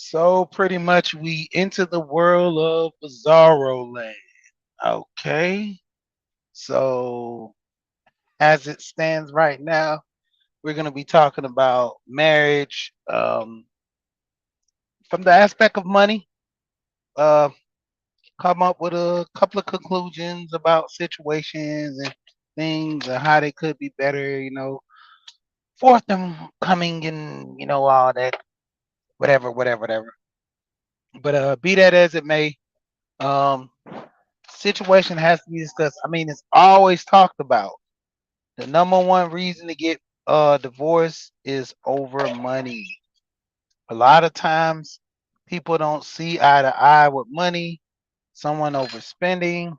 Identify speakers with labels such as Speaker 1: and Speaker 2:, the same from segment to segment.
Speaker 1: So pretty much we into the world of Bizarro Land. Okay. So as it stands right now, we're gonna be talking about marriage, from the aspect of money. Uh, come up with a couple of conclusions about situations and things and how they could be better, forth them coming and all that, whatever. But be that as it may, um situation has to be discussed. I mean, it's always talked about. The number one reason to get divorced is over money. A lot of times people don't see eye to eye with money, someone overspending,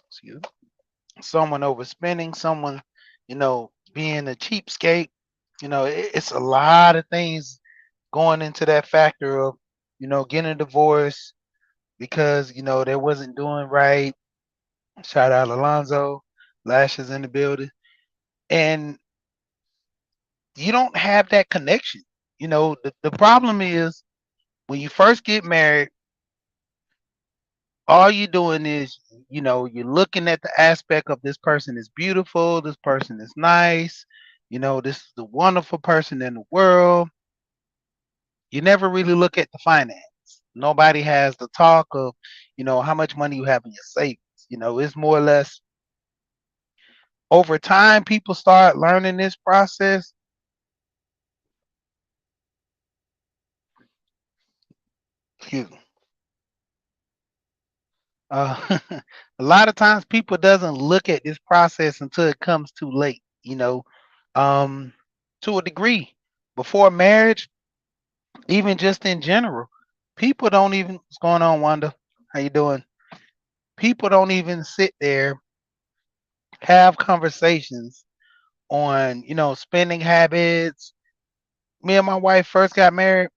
Speaker 1: excuse me, someone overspending, someone, being a cheapskate. It's a lot of things going into that factor of, getting a divorce because, they wasn't doing right. Shout out Alonzo. Lashes in the building. And you don't have that connection. The problem is when you first get married, all you're doing is, you're looking at the aspect of this person is beautiful, this person is nice, this is the wonderful person in the world. You never really look at the finance. Nobody has the talk of, how much money you have in your savings. It's more or less over time people start learning this process. Excuse me. A lot of times people doesn't look at this process until it comes too late, um, to a degree. Before marriage, even just in general, people don't even what's going on, Wanda? How you doing? People don't even sit there, have conversations on, spending habits. Me and my wife first got married,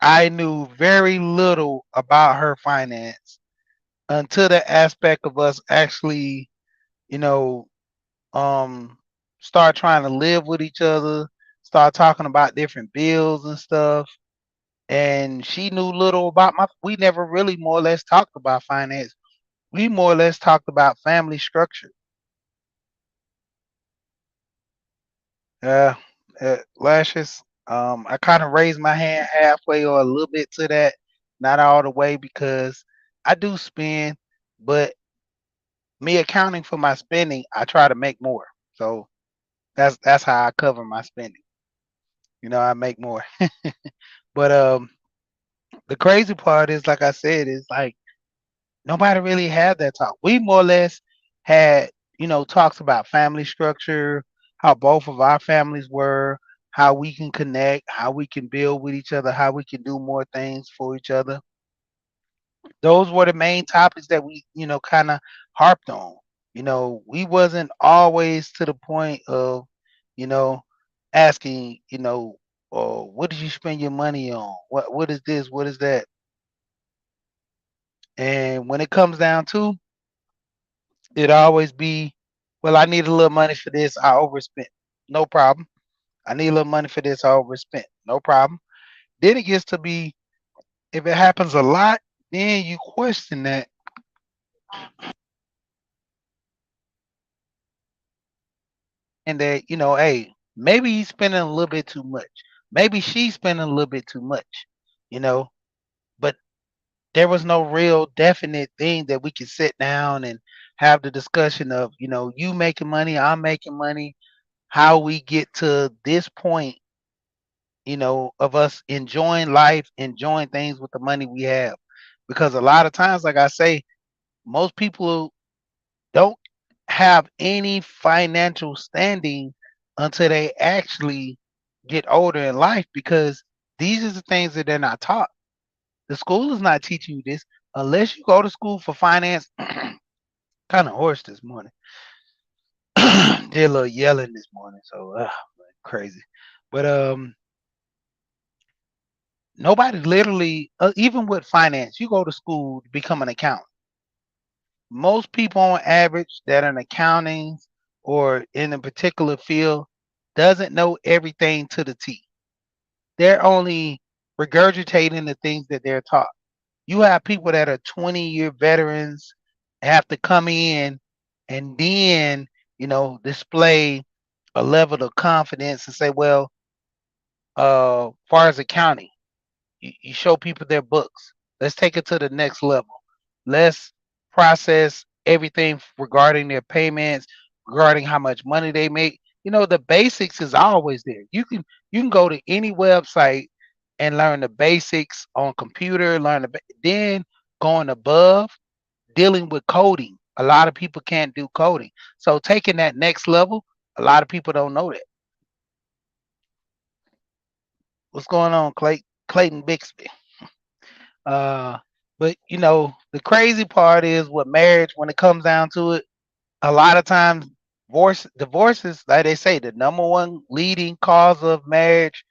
Speaker 1: I knew very little about her finance until the aspect of us actually, you know, um start trying to live with each other, start talking about different bills and stuff. And she knew little about my we never really more or less talked about finance. We more or less talked about family structure. Yeah, lashes. I kind of raised my hand halfway or a little bit to that, not all the way because I do spend, but me accounting for my spending, I try to make more. So that's how I cover my spending. I make more. But the crazy part is, like I said, is like nobody really had that talk. We more or less had, talks about family structure, how both of our families were, how we can connect, how we can build with each other, how we can do more things for each other. Those were the main topics that we, kind of harped on. We wasn't always to the point of, you know, asking, oh, what did you spend your money on? What is this? What is that? And when it comes down to it, always be, well, I need a little money for this. I overspent. No problem. I need a little money for this. I overspent. No problem. Then it gets to be, if it happens a lot, then you question that and that, hey, maybe he's spending a little bit too much. Maybe she's spending a little bit too much, you know, but there was no real definite thing that we could sit down and have the discussion of, you making money, I'm making money, how we get to this point, of us enjoying life, enjoying things with the money we have. Because a lot of times, like I say, most people don't have any financial standing until they actually get older in life because these are the things that they're not taught. The school is not teaching you this unless you go to school for finance. Kind of hoarse this morning. Did a little yelling this morning, so crazy. But nobody literally, even with finance, you go to school to become an accountant. Most people on average that are in accounting or in a particular field, doesn't know everything to the T. They're only regurgitating the things that they're taught. You have people that are 20-year veterans have to come in and then, display a level of confidence and say, well, far as accounting, you show people their books. Let's take it to the next level. Let's process everything regarding their payments, regarding how much money they make. The basics is always there. You can go to any website and learn the basics on computer, then going above dealing with coding. A lot of people can't do coding. So taking that next level, a lot of people don't know that. What's going on, Clayton Bixby? Uh, but the crazy part is with marriage when it comes down to it, a lot of times divorces, like they say, the number one leading cause of marriage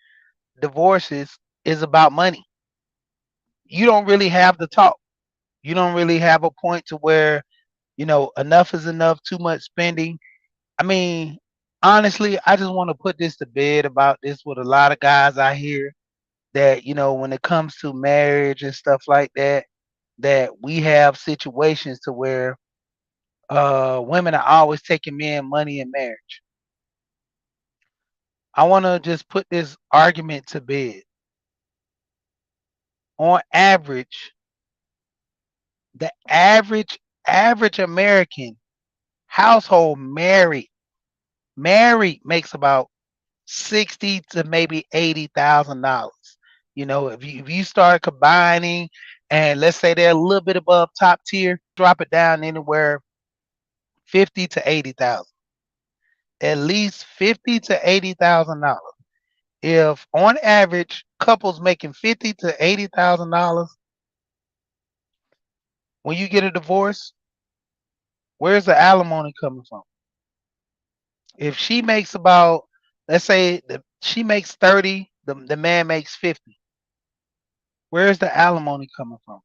Speaker 1: divorces is about money. You don't really have the talk. You don't really have a point to where, enough is enough, too much spending. I mean, honestly, I just want to put this to bed about this with a lot of guys I hear that, when it comes to marriage and stuff like that, that we have situations to where women are always taking men money in marriage. I want to just put this argument to bed. On average, the average American household married makes about 60 to maybe $80,000. If you start combining and let's say they're a little bit above top tier, drop it down anywhere 50 to 80,000. At least 50 to $80,000. If on average couples making 50 to $80,000, when you get a divorce, where's the alimony coming from? If she makes about, let's say she makes 30, the man makes 50. Where's the alimony coming from?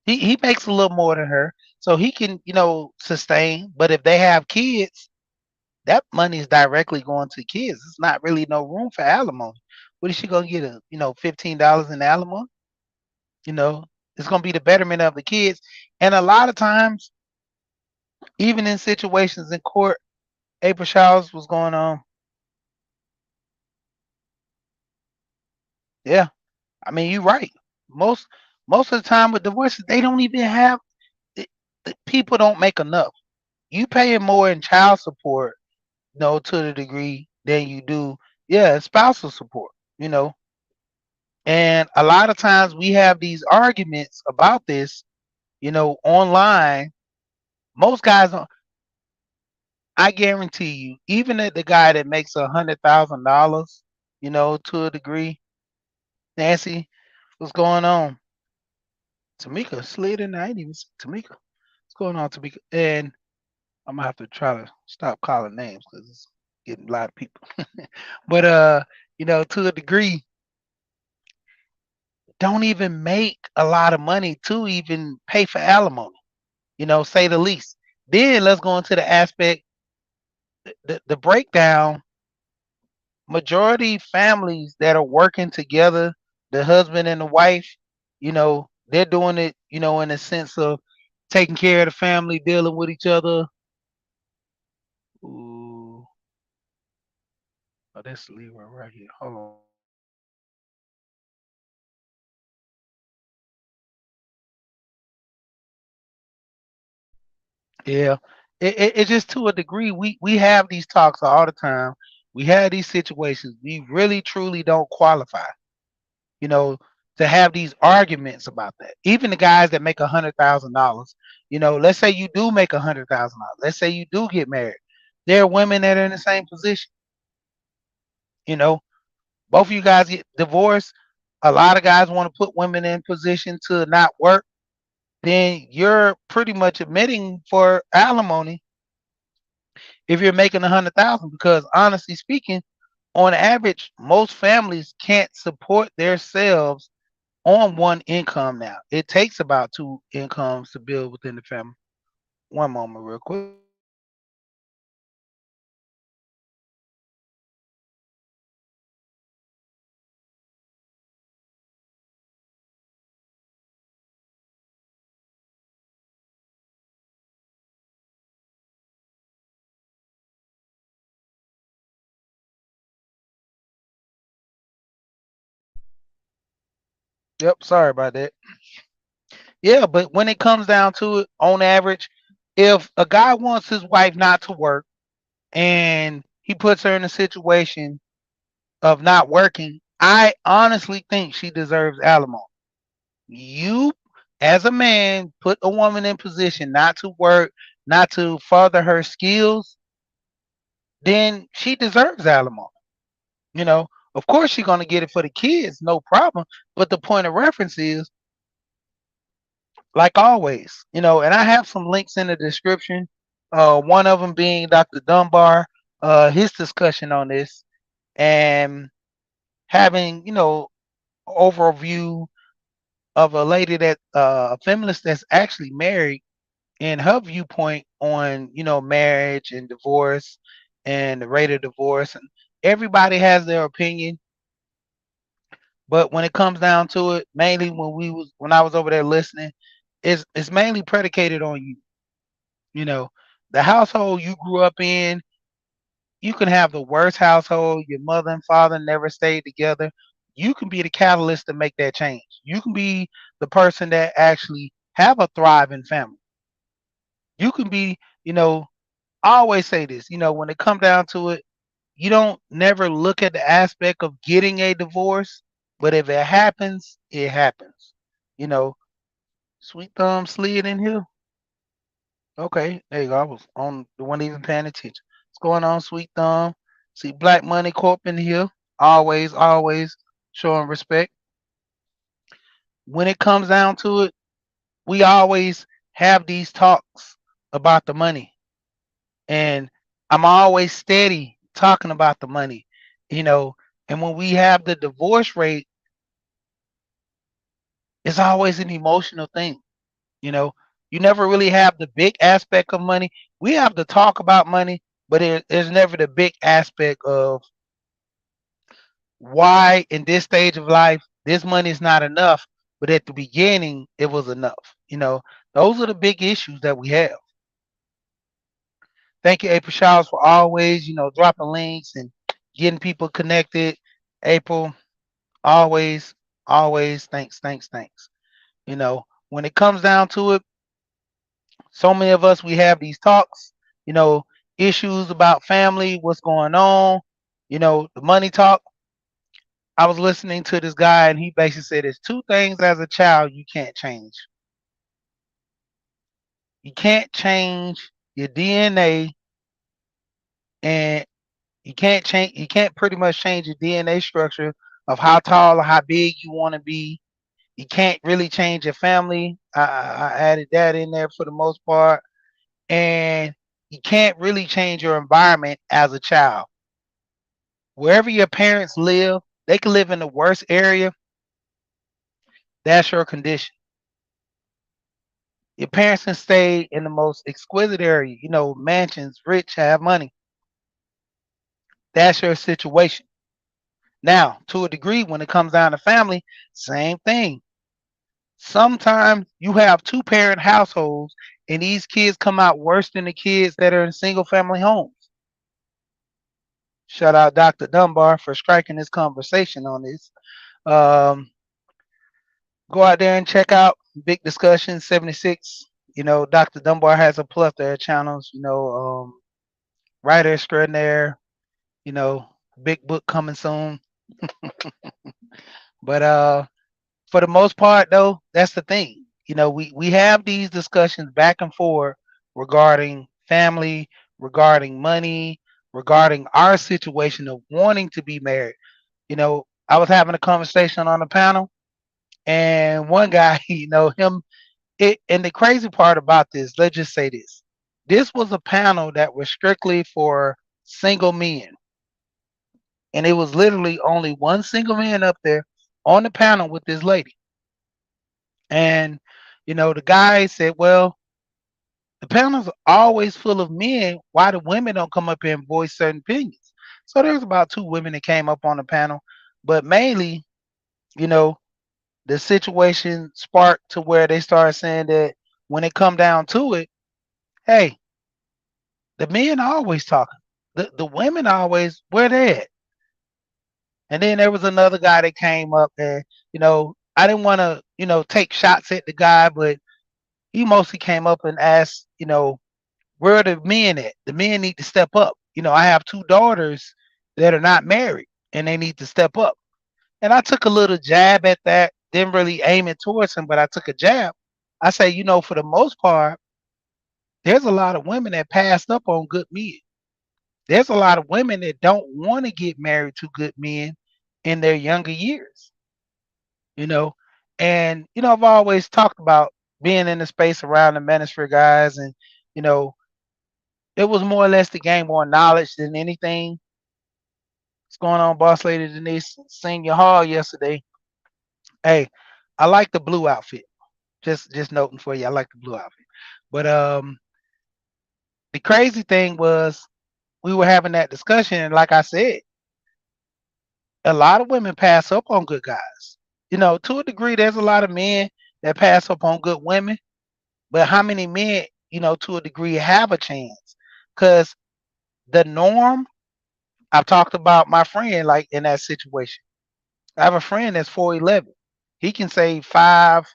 Speaker 1: He makes a little more than her, so he can, sustain. But if they have kids, that money is directly going to kids. It's not really no room for alimony. What is she gonna get? $15 in alimony? You know, it's gonna be the betterment of the kids. And a lot of times, even in situations in court, April Showers was going on. Yeah, I mean you're right. Most most of the time with divorces, they don't even have people don't make enough. You paying more in child support, to the degree than you do, yeah, spousal support. You know, and a lot of times we have these arguments about this, online. Most guys don't. I guarantee you, even the guy that makes $100,000, to a degree, Nancy, what's going on? Tamika slid in there. I ain't even see Tamika. What's going on, Tamika? And I'm gonna have to try to stop calling names because it's getting a lot of people. But to a degree, don't even make a lot of money to even pay for alimony. Say the least. Then let's go into the aspect, the breakdown. Majority families that are working together, the husband and the wife, they're doing it, in a sense of taking care of the family, dealing with each other. Ooh, oh, that's Leroy right here. Hold on. Yeah, it's just to a degree. We have these talks all the time. We have these situations. We really truly don't qualify. you know, to have these arguments about that. Even the guys that make $100,000, let's say you do make $100,000. Let's say you do get married. There are women that are in the same position. You know, both of you guys get divorced. A lot of guys want to put women in position to not work. Then you're pretty much admitting for alimony if you're making 100,000. Because honestly speaking, on average, most families can't support themselves on one income now. It takes about two incomes to build within the family. One moment, real quick. Yep, sorry about that. Yeah, but when it comes down to it, on average, if a guy wants his wife not to work and he puts her in a situation of not working, I honestly think she deserves alimony. You, as a man, put a woman in position not to work, not to further her skills, then she deserves alimony. You know, of course she's gonna get it for the kids, no problem. But the point of reference is, like always, and I have some links in the description. One of them being Dr. Dunbar, his discussion on this, and having overview of a lady that a feminist that's actually married, and her viewpoint on marriage and divorce and the rate of divorce, and everybody has their opinion. But when it comes down to it, mainly when I was over there listening, it's mainly predicated on you. You know, the household you grew up in, you can have the worst household, your mother and father never stayed together. You can be the catalyst to make that change. You can be the person that actually have a thriving family. You can be, I always say this, when it come down to it, you don't never look at the aspect of getting a divorce, but if it happens, it happens. You know, Sweet Thumb slid in here. Okay, there you go. I was on the one even paying attention. What's going on, Sweet Thumb? See Black Money Corp in here. Always, always showing respect. When it comes down to it, we always have these talks about the money. And I'm always steady talking about the money, you know. And when we have the divorce rate, it's always an emotional thing, you know. You never really have the big aspect of money. We have to talk about money, but there's never the big aspect of why in this stage of life this money is not enough, but at the beginning it was enough. Those are the big issues that we have. Thank you, April Showers, for always, dropping links and getting people connected. April, always, always, thanks, thanks, thanks. When it comes down to it, so many of us we have these talks, you know, issues about family, what's going on, the money talk. I was listening to this guy and he basically said there's two things as a child you can't change. You can't change your DNA, and you can't pretty much change your DNA structure of how tall or how big you want to be. You can't really change your family. I added that in there for the most part. And you can't really change your environment as a child. Wherever your parents live, they can live in the worst area. That's your condition. Your parents can stay in the most exquisite area, mansions, rich, have money. That's your situation. Now, to a degree, when it comes down to family, same thing. Sometimes you have two-parent households, and these kids come out worse than the kids that are in single-family homes. Shout out Dr. Dunbar for striking this conversation on this. Um, Go out there and check out Big Discussion 76. Dr. Dunbar has a plethora of channels, writer extraordinaire, you know, big book coming soon. But for the most part though, that's the thing. We have these discussions back and forth regarding family, regarding money, regarding our situation of wanting to be married. I was having a conversation on the panel, and one guy, him it and the crazy part about this, let's just say this. This was a panel that was strictly for single men. And it was literally only one single man up there on the panel with this lady. And, the guy said, well, the panel's always full of men. Why the women don't come up here and voice certain opinions? So there was about two women that came up on the panel. But mainly, you know, the situation sparked to where they started saying that when it come down to it, hey, the men are always talking. The women are always where they at. And then there was another guy that came up and, I didn't want to, take shots at the guy, but he mostly came up and asked, where are the men at? The men need to step up. I have two daughters that are not married and they need to step up. And I took a little jab at that, didn't really aim it towards him, but I took a jab. I say, for the most part, there's a lot of women that passed up on good men. There's a lot of women that don't want to get married to good men in their younger years, you know. And, I've always talked about being in the space around the ministry guys, and, you know, it was more or less to gain more knowledge than anything. What's going on, boss lady Denise? Senior Hall yesterday. Hey, I like the blue outfit. Just noting for you, I like the blue outfit. But the crazy thing was we were having that discussion, and like I said, a lot of women pass up on good guys. To a degree, there's a lot of men that pass up on good women, but how many men, to a degree, have a chance? Because the norm, I've talked about my friend like in that situation. I have a friend that's 4'11". He can say five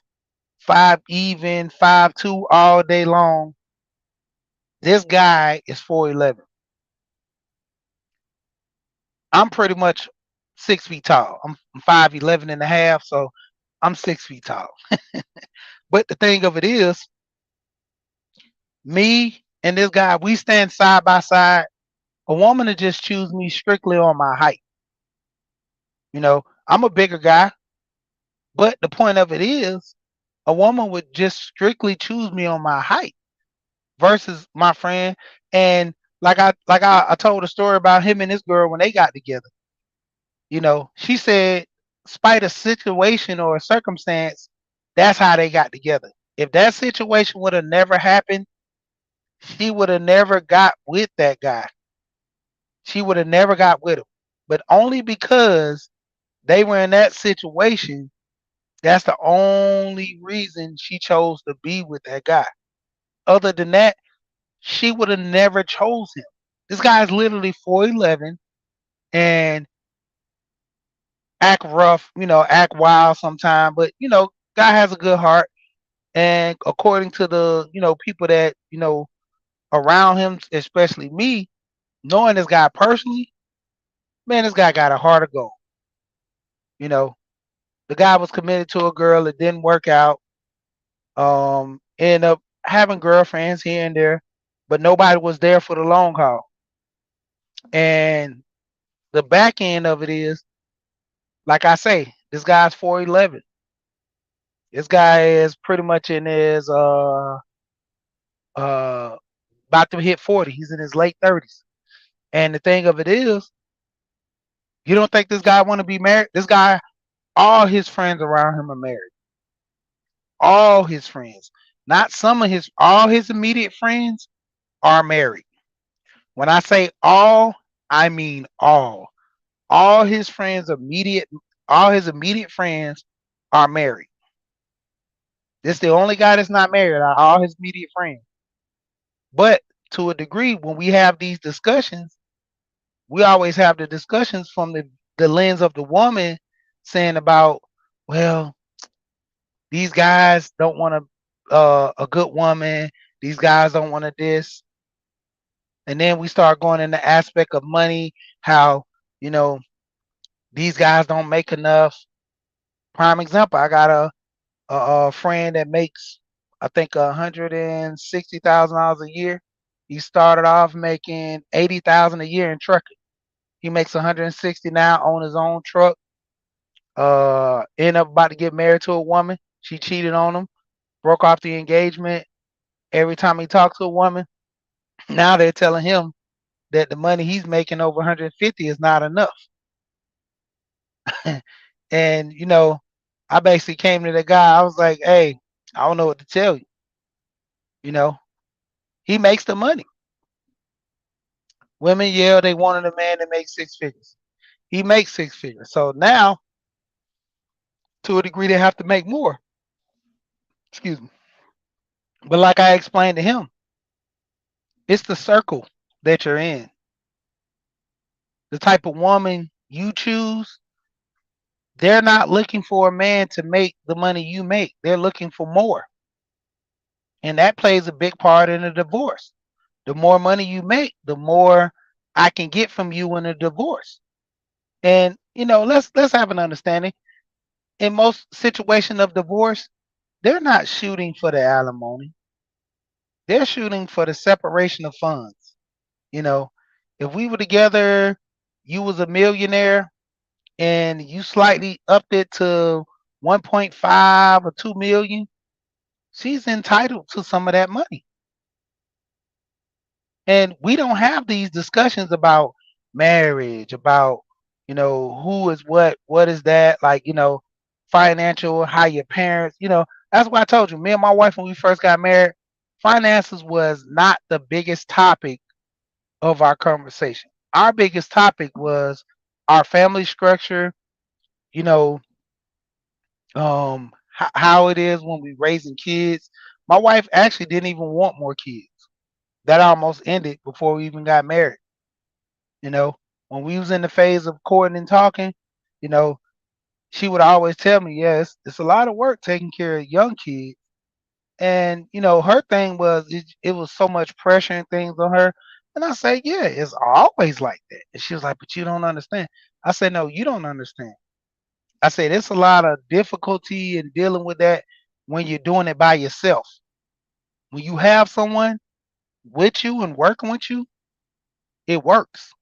Speaker 1: even, 5'2" all day long. This guy is 4'11". I'm pretty much 6 feet tall. I'm 5'11" and a half, so I'm 6 feet tall. But the thing of it is, me and this guy, we stand side by side. A woman to just choose me strictly on my height. I'm a bigger guy, but the point of it is, a woman would just strictly choose me on my height versus my friend. And I told a story about him and this girl when they got together. She said, spite a situation or a circumstance, that's how they got together. If that situation would have never happened, she would have never got with that guy. She would have never got with him. But only because they were in that situation, that's the only reason she chose to be with that guy. Other than that, she would have never chose him. This guy is literally 4'11" and act rough, act wild sometimes, but guy has a good heart. And according to the, people that, around him, especially me, knowing this guy personally, man, this guy got a heart of gold. You know, the guy was committed to a girl, it didn't work out. Ended up having girlfriends here and there, but nobody was there for the long haul. And the back end of it is, like I say, this guy's 4'11". This guy is pretty much in his uh about to hit 40. He's in his late 30s. And the thing of it is, you don't think this guy want to be married? This guy, all his friends around him are married. All his friends. Not some of all his immediate friends are married. When I say all, I mean all. All his friends all his immediate friends are married. This is the only guy that's not married out of all his immediate friends. But to a degree, when we have these discussions, we always have the discussions from the lens of the woman saying about, well, these guys don't want a good woman. These guys don't want to this. And then we start going in the aspect of money, how, you know, these guys don't make enough. Prime example, I got a friend that makes, I think, $160,000 a year. He started off making 80,000 a year in trucking. He makes 160 now on his own truck. Ended up about to get married to a woman. She cheated on him, broke off the engagement. Every time he talked to a woman, now they're telling him that the money he's making over 150 is not enough. And I basically came to the guy. I was like, "Hey, I don't know what to tell you. You know, he makes the money. Women yell they wanted a man that makes six figures. He makes six figures. So now, to a degree, they have to make more. Excuse me. But like I explained to him, it's the circle that you're in. The type of woman you choose They're not looking for a man to make the money you make. They're looking for more. And that plays a big part in a divorce. The more money you make, the more I can get from you in a divorce. And let's have an understanding. In most situations of divorce, they're not shooting for the alimony. They're shooting for the separation of funds. You know, if we were together, you was a millionaire and you slightly upped it to 1.5 or 2 million, she's entitled to some of that money. And we don't have these discussions about marriage, about, who is what is that, like, financial, how your parents, that's why I told you, me and my wife, when we first got married, finances was not the biggest topic of our conversation. Our biggest topic was our family structure, you know, how it is when we raising kids. My wife actually didn't even want more kids. That almost ended before we even got married. You know, when we was in the phase of courting and talking, you know, she would always tell me, yes, it's a lot of work taking care of young kids. And her thing was it was so much pressure and things on her. And I say, yeah, it's always like that. And she was like, but you don't understand. I said, no, you don't understand. I said, it's a lot of difficulty in dealing with that when you're doing it by yourself. When you have someone with you and working with you, it works.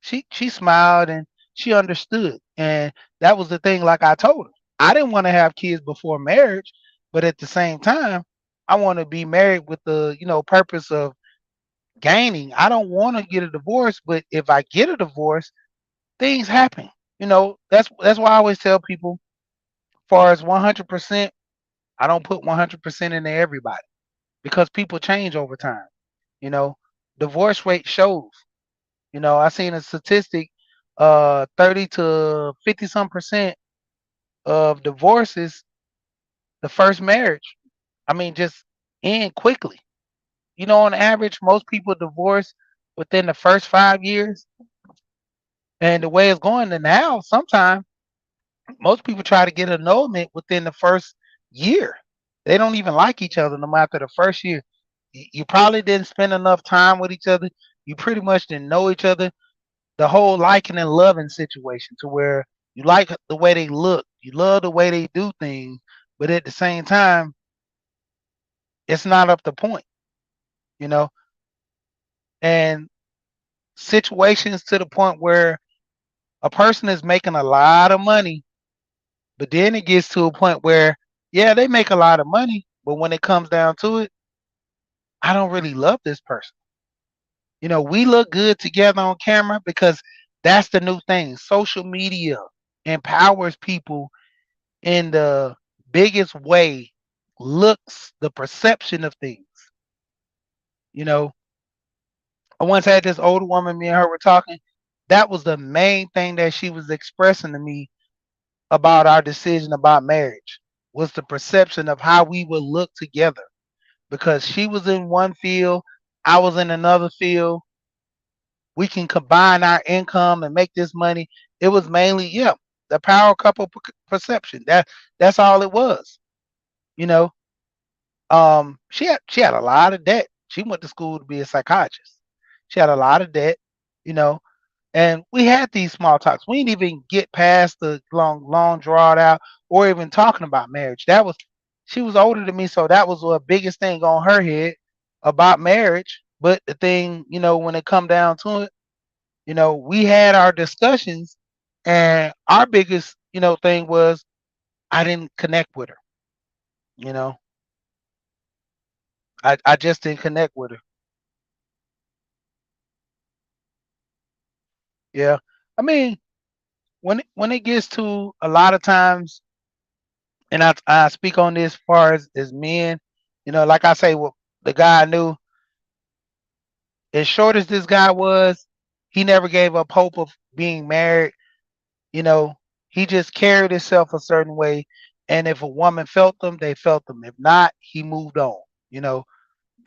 Speaker 1: She smiled and she understood. And that was the thing, like I told her. I didn't want to have kids before marriage, but at the same time, I want to be married with the, purpose of gaining. I don't want to get a divorce, but if I get a divorce, things happen. That's why I always tell people, far as 100%, I don't put 100% into everybody because people change over time. You know, divorce rate shows. I seen a statistic, 30 to 50 some percent of divorces, the first marriage, I mean, just end quickly. On average, most people divorce within the first 5 years. And the way it's going to now, sometimes most people try to get annulment within the first year. They don't even like each other no matter the first year. You probably didn't spend enough time with each other. You pretty much didn't know each other. The whole liking and loving situation to where you like the way they look, you love the way they do things, but at the same time, it's not up to point, you know, and situations to the point where a person is making a lot of money, but then it gets to a point where, yeah, they make a lot of money, but when it comes down to it, I don't really love this person. We look good together on camera because that's the new thing. Social media empowers people in the biggest way, looks, the perception of things. You know, I once had this older woman, me and her were talking. That was the main thing that she was expressing to me about our decision about marriage was the perception of how we would look together because she was in one field, I was in another field. We can combine our income and make this money. It was mainly, yeah, the power couple perception. That's all it was. You know, she had a lot of debt. She went to school to be a psychiatrist. She had a lot of debt, you know, and we had these small talks. We didn't even get past the long drawn out or even talking about marriage. That was she was older than me, so that was the biggest thing on her head about marriage. But the thing, when it come down to it, we had our discussions and our biggest, thing was I didn't connect with her. You know, I just didn't connect with her. Yeah. I mean, when it gets to a lot of times, and I speak on this as far as men, like I say, well, the guy I knew, as short as this guy was, he never gave up hope of being married. You know, he just carried himself a certain way, and if a woman felt them, they felt them. If not, he moved on. You know,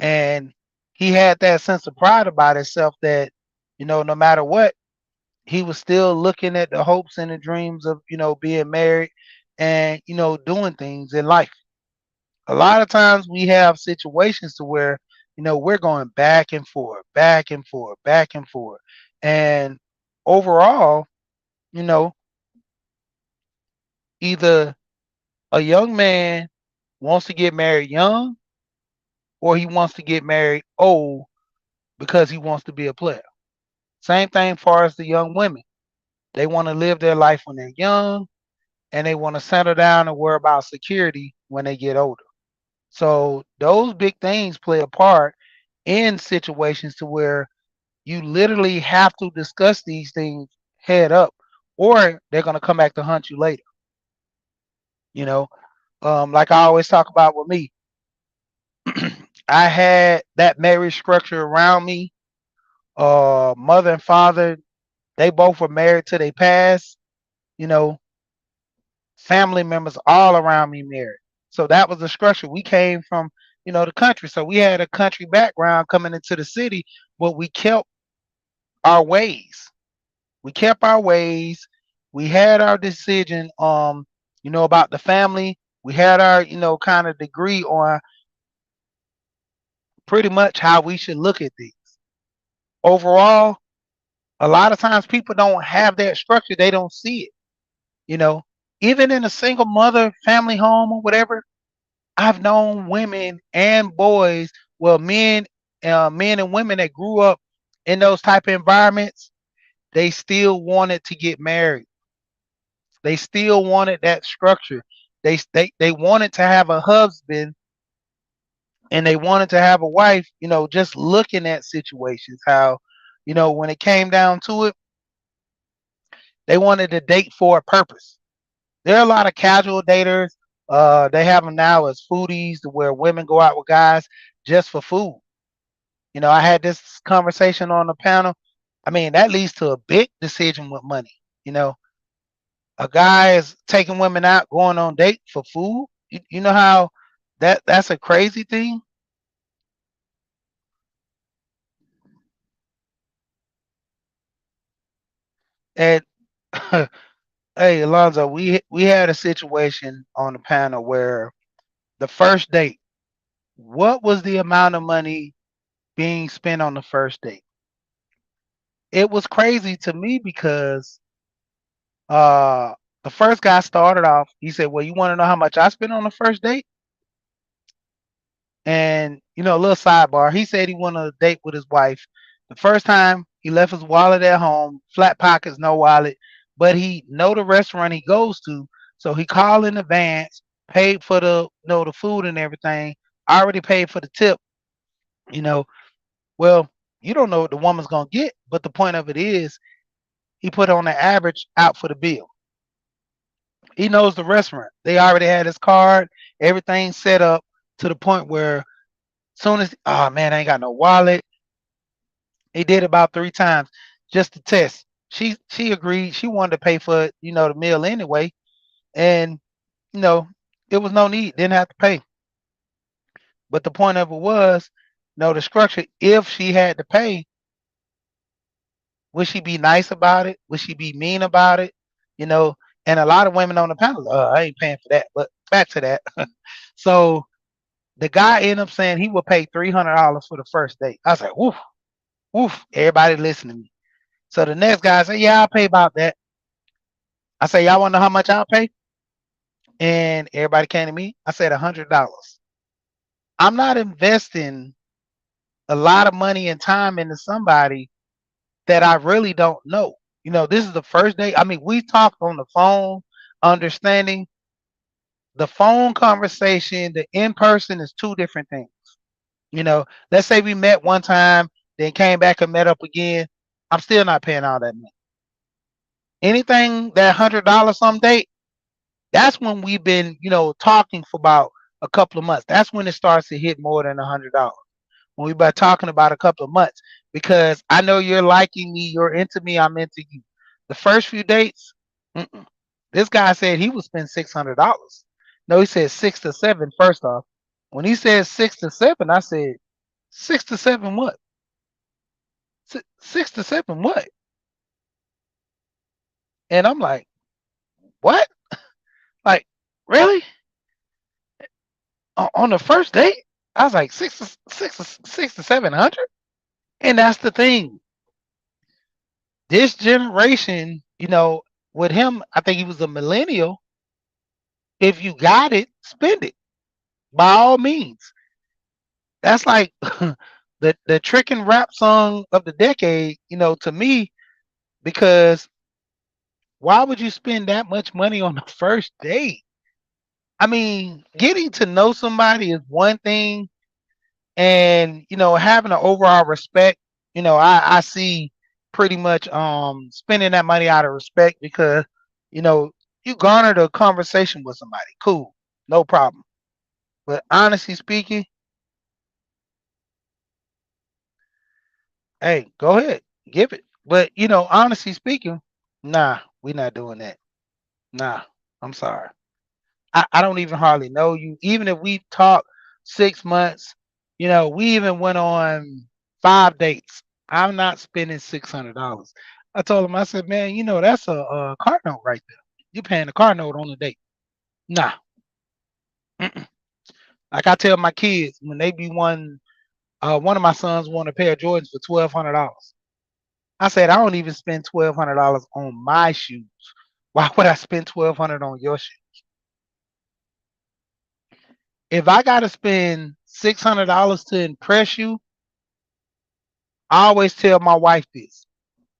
Speaker 1: and he had that sense of pride about himself that, no matter what, he was still looking at the hopes and the dreams of, being married and, doing things in life. A lot of times we have situations to where, we're going back and forth, back and forth, back and forth. And overall, you know, either a young man wants to get married young or he wants to get married old because he wants to be a player. Same thing far as the young women. They want to live their life when they're young and they want to settle down and worry about security when they get older. So those big things play a part in situations to where you literally have to discuss these things head up, or they're gonna come back to hunt you later. You know, like I always talk about with me, I had that marriage structure around me. Mother and father, they both were married to their past. You know, family members all around me married. So that was the structure. We came from, the country. So we had a country background coming into the city, but we kept our ways. We kept our ways. We had our decision, about the family. We had our, kind of degree on pretty much how we should look at things. Overall, a lot of times people don't have that structure. They don't see it. You know, even in a single mother family home or whatever, I've known women and boys, well, men and women that grew up in those type of environments. They still wanted to get married. They still wanted that structure. They wanted to have a husband and they wanted to have a wife. Just looking at situations, how, when it came down to it, they wanted to date for a purpose. There are a lot of casual daters. They have them now as foodies, to where women go out with guys just for food. I had this conversation on the panel. I mean, that leads to a big decision with money. You know, a guy is taking women out, going on date for food. You know how that's a crazy thing. And hey, Alonzo, we had a situation on the panel where the first date. What was the amount of money being spent on the first date? It was crazy to me because uh the first guy started off. He said, "Well, you want to know how much I spent on the first date?" And a little sidebar. He said he went on a date with his wife. The first time he left his wallet at home, flat pockets, no wallet, but he know the restaurant he goes to, so he called in advance, paid for the food and everything. Already paid for the tip. You know, well, you don't know what the woman's gonna get, but the point of it is, he put on the average out for the bill. He knows the restaurant. They already had his card, everything set up to the point where soon as, oh man, I ain't got no wallet. He did it about 3 times just to test. She agreed. She wanted to pay for the meal anyway, and you know it was no need. Didn't have to pay. But the point of it was, the structure. If she had to pay, would she be nice about it? Would she be mean about it? You know. And a lot of women on the panel, I ain't paying for that. But back to that. So the guy ended up saying he would pay $300 for the first date. I was like, woof, woof. Everybody listen to me. So the next guy said, "Yeah, I'll pay about that." I said, "Y'all want to know how much I'll pay?" And everybody came to me. I said, $100. I'm not investing a lot of money and time into somebody that I really don't know. This is the first day. I mean, we talked on the phone, understanding the phone conversation, the in person is two different things. Let's say we met one time, then came back and met up again. I'm still not paying all that money. Anything that $100 some date, that's when we've been, talking for about a couple of months. That's when it starts to hit more than $100. When we've been talking about a couple of months, because I know you're liking me, you're into me, I'm into you. The first few dates, mm-mm. This guy said he would spend $600. No, he said 6 to 7. First off, when he said 6 to 7, I said 6 to 7 what? 6 to 7 what? And I'm like, what? Like, really? On the first date? I was like, six to 700? And that's the thing. This generation, with him, I think he was a millennial. If you got it, spend it by all means. That's like the trick and rap song of the decade, to me, because why would you spend that much money on the first date? I mean, getting to know somebody is one thing, and having an overall respect. I see pretty much spending that money out of respect because you know you garnered a conversation with somebody. Cool, no problem. But honestly speaking, hey, go ahead, give it. But honestly speaking, nah, we not doing that. Nah, I'm sorry. I don't even hardly know you. Even if we talk 6 months, we even went on 5 dates. I'm not spending $600. I told him, I said, man, that's a car note right there. You paying a car note on a date? Nah. Mm-mm. Like I tell my kids when they be one of my sons won a pair of Jordans for $1,200. I said I don't even spend $1,200 on my shoes. Why would I spend 1,200 on your shoes? If I gotta spend $600 to impress you, I always tell my wife this.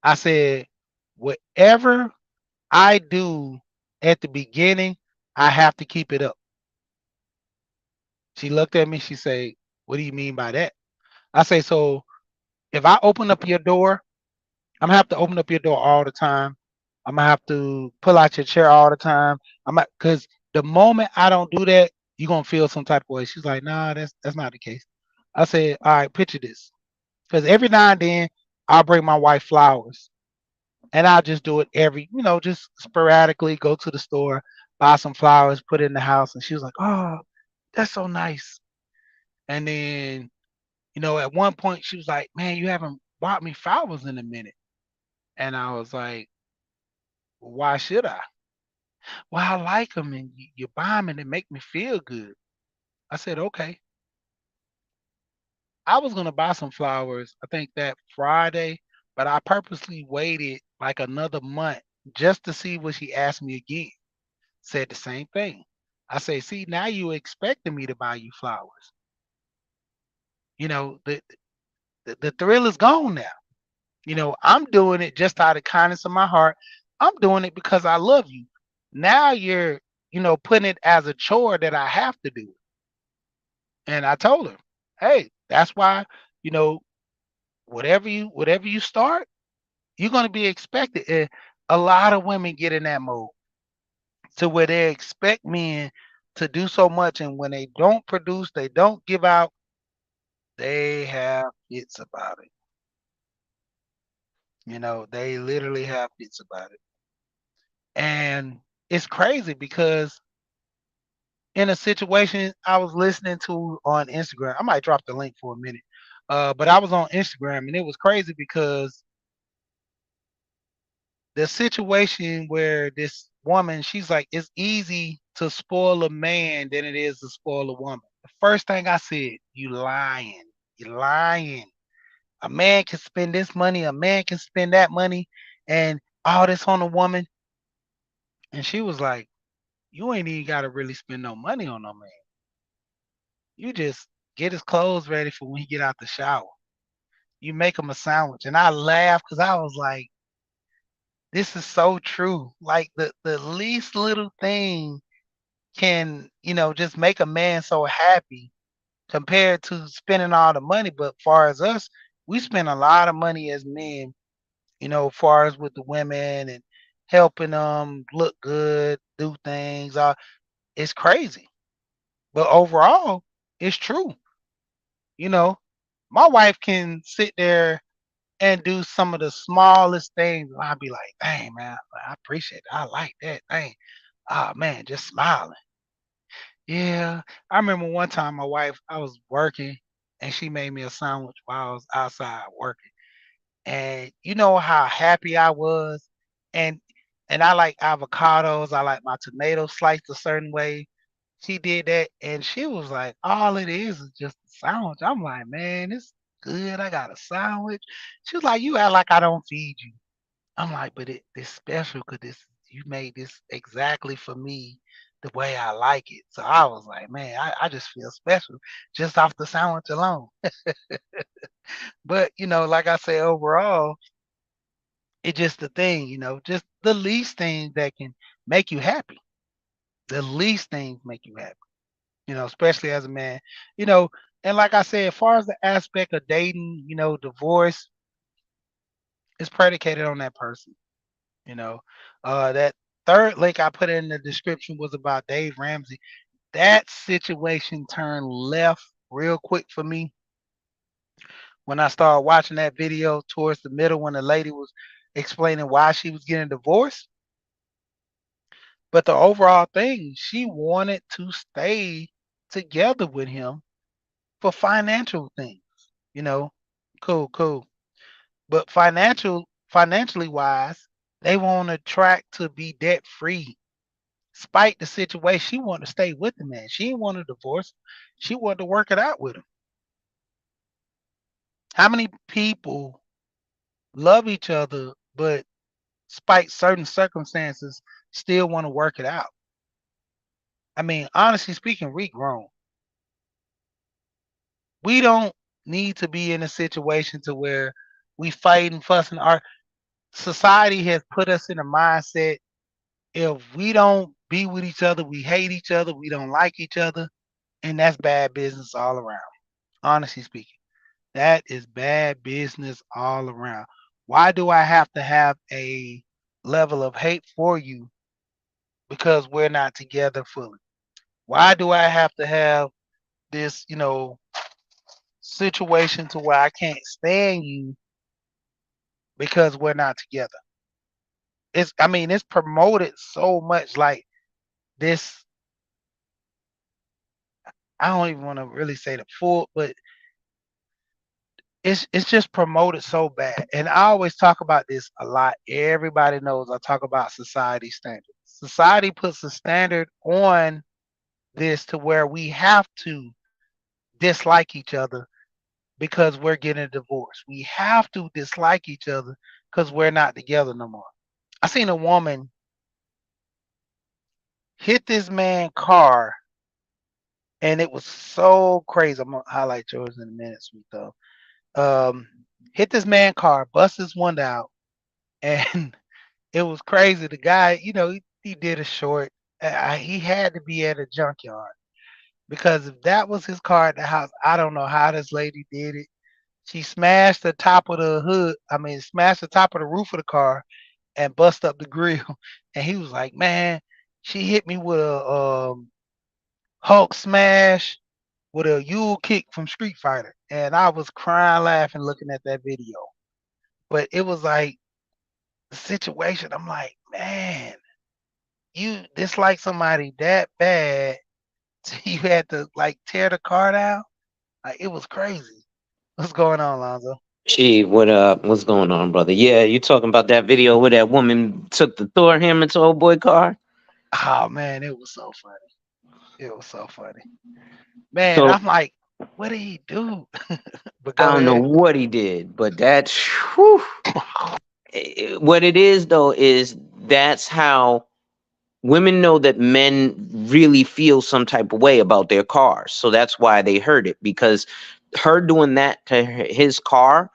Speaker 1: I said, whatever I do at the beginning, I have to keep it up. She looked at me, she said, what do you mean by that? I say, so if I open up your door, I'm gonna have to open up your door all the time. I'm gonna have to pull out your chair all the time. Because the moment I don't do that, you're gonna feel some type of way. She's like, nah, that's not the case. I said, all right, picture this. Because every now and then I'll bring my wife flowers. And I'll just do it just sporadically, go to the store, buy some flowers, put it in the house. And she was like, oh, that's so nice. And then, at one point she was like, man, you haven't bought me flowers in a minute. And I was like, why should I? Well, I like them and you buy them and they make me feel good. I said, okay. I was going to buy some flowers, I think that Friday, but I purposely waited like another month just to see what she asked me again. Said the same thing. I say, see, now you expecting me to buy you flowers. The thrill is gone now. I'm doing it just out of kindness of my heart. I'm doing it because I love you. Now you're, putting it as a chore that I have to do. And I told her, hey, that's why, you know, whatever you start, you're gonna be expected. And a lot of women get in that mode to where they expect men to do so much, and when they don't produce, they don't give out, they have fits about it. They literally have fits about it. And it's crazy because in a situation I was listening to on Instagram, I might drop the link for a minute. But I was on Instagram and it was crazy because the situation where this woman, she's like, it's easy to spoil a man than it is to spoil a woman. The first thing I said, you lying. You lying. A man can spend this money, a man can spend that money, and all this on a woman. And she was like, you ain't even gotta really spend no money on no man. You just get his clothes ready for when he get out the shower. You make him a sandwich. And I laughed because I was like, this is so true. Like the least little thing can, just make a man so happy compared to spending all the money. But far as us, we spend a lot of money as men, far as with the women and helping them look good, do things. It's crazy. But overall, it's true. You know, my wife can sit there and do some of the smallest things, and I'll be like, dang man, I appreciate it. I like that. Dang. Oh man, just smiling. Yeah. I remember one time my wife, I was working and she made me a sandwich while I was outside working. And you know how happy I was. And And I like avocados. I like my tomatoes sliced a certain way. She did that, and she was like, "All it is just a sandwich." I'm like, "Man, it's good. I got a sandwich." She was like, "You act like I don't feed you." I'm like, "But it's special because this you made this exactly for me, the way I like it." So I was like, "Man, I just feel special just off the sandwich alone." But like I say, overall, it's just the thing, just the least thing that can make you happy. The least things make you happy. Especially as a man, you know, and like I said, as far as the aspect of dating, divorce is predicated on that person, you know. That third link I put in the description was about Dave Ramsey. That situation turned left real quick for me when I started watching that video towards the middle when the lady was explaining why she was getting divorced. But the overall thing, she wanted to stay together with him for financial things, you know. Cool, cool. But financially wise, they want a track to be debt free. Spite the situation, she wanted to stay with the man. She didn't want a divorce. She wanted to work it out with him. How many people love each other, but spite certain circumstances, still want to work it out? I mean, honestly speaking, we grown. We don't need to be in a situation to where we fighting, fussing. Our society has put us in a mindset, if we don't be with each other, we hate each other, we don't like each other, and that's bad business all around. Honestly speaking, that is bad business all around. Why do I have to have a level of hate for you because we're not together fully? Why do I have to have this, situation to where I can't stand you because we're not together? It's promoted so much like this. I don't even want to really say the full, but it's just promoted so bad. And I always talk about this a lot. Everybody knows I talk about society standards. Society puts a standard on this to where we have to dislike each other because we're getting a divorce. We have to dislike each other because we're not together no more. I seen a woman hit this man car, and it was so crazy. I'm gonna highlight yours in a minute, sweet though. Um, hit this man car, bust his window out, and it was crazy. The guy, he did a short. He had to be at a junkyard because if that was his car at the house, I don't know how this lady did it. She smashed the top of the hood. I mean, smashed the top of the roof of the car and bust up the grill. And he was like, "Man, she hit me with a Hulk smash with a Yule kick from Street Fighter." And I was crying, laughing, looking at that video. But it was like the situation. I'm like, man, you dislike somebody that bad, you had to like tear the car down. Like it was crazy. What's going on, Lonzo?
Speaker 2: Gee, what up? What's going on, brother? Yeah, you talking about that video where that woman took the Thor hammer to old boy car?
Speaker 1: Oh man, it was so funny. It was so funny. Man,
Speaker 2: So
Speaker 1: I'm like, what did he do? But
Speaker 2: I
Speaker 1: go
Speaker 2: don't know
Speaker 1: ahead.
Speaker 2: what he did, but that's whew. What it is though is that's how women know that men really feel some type of way about their cars. So that's why they heard it, because her doing that to his car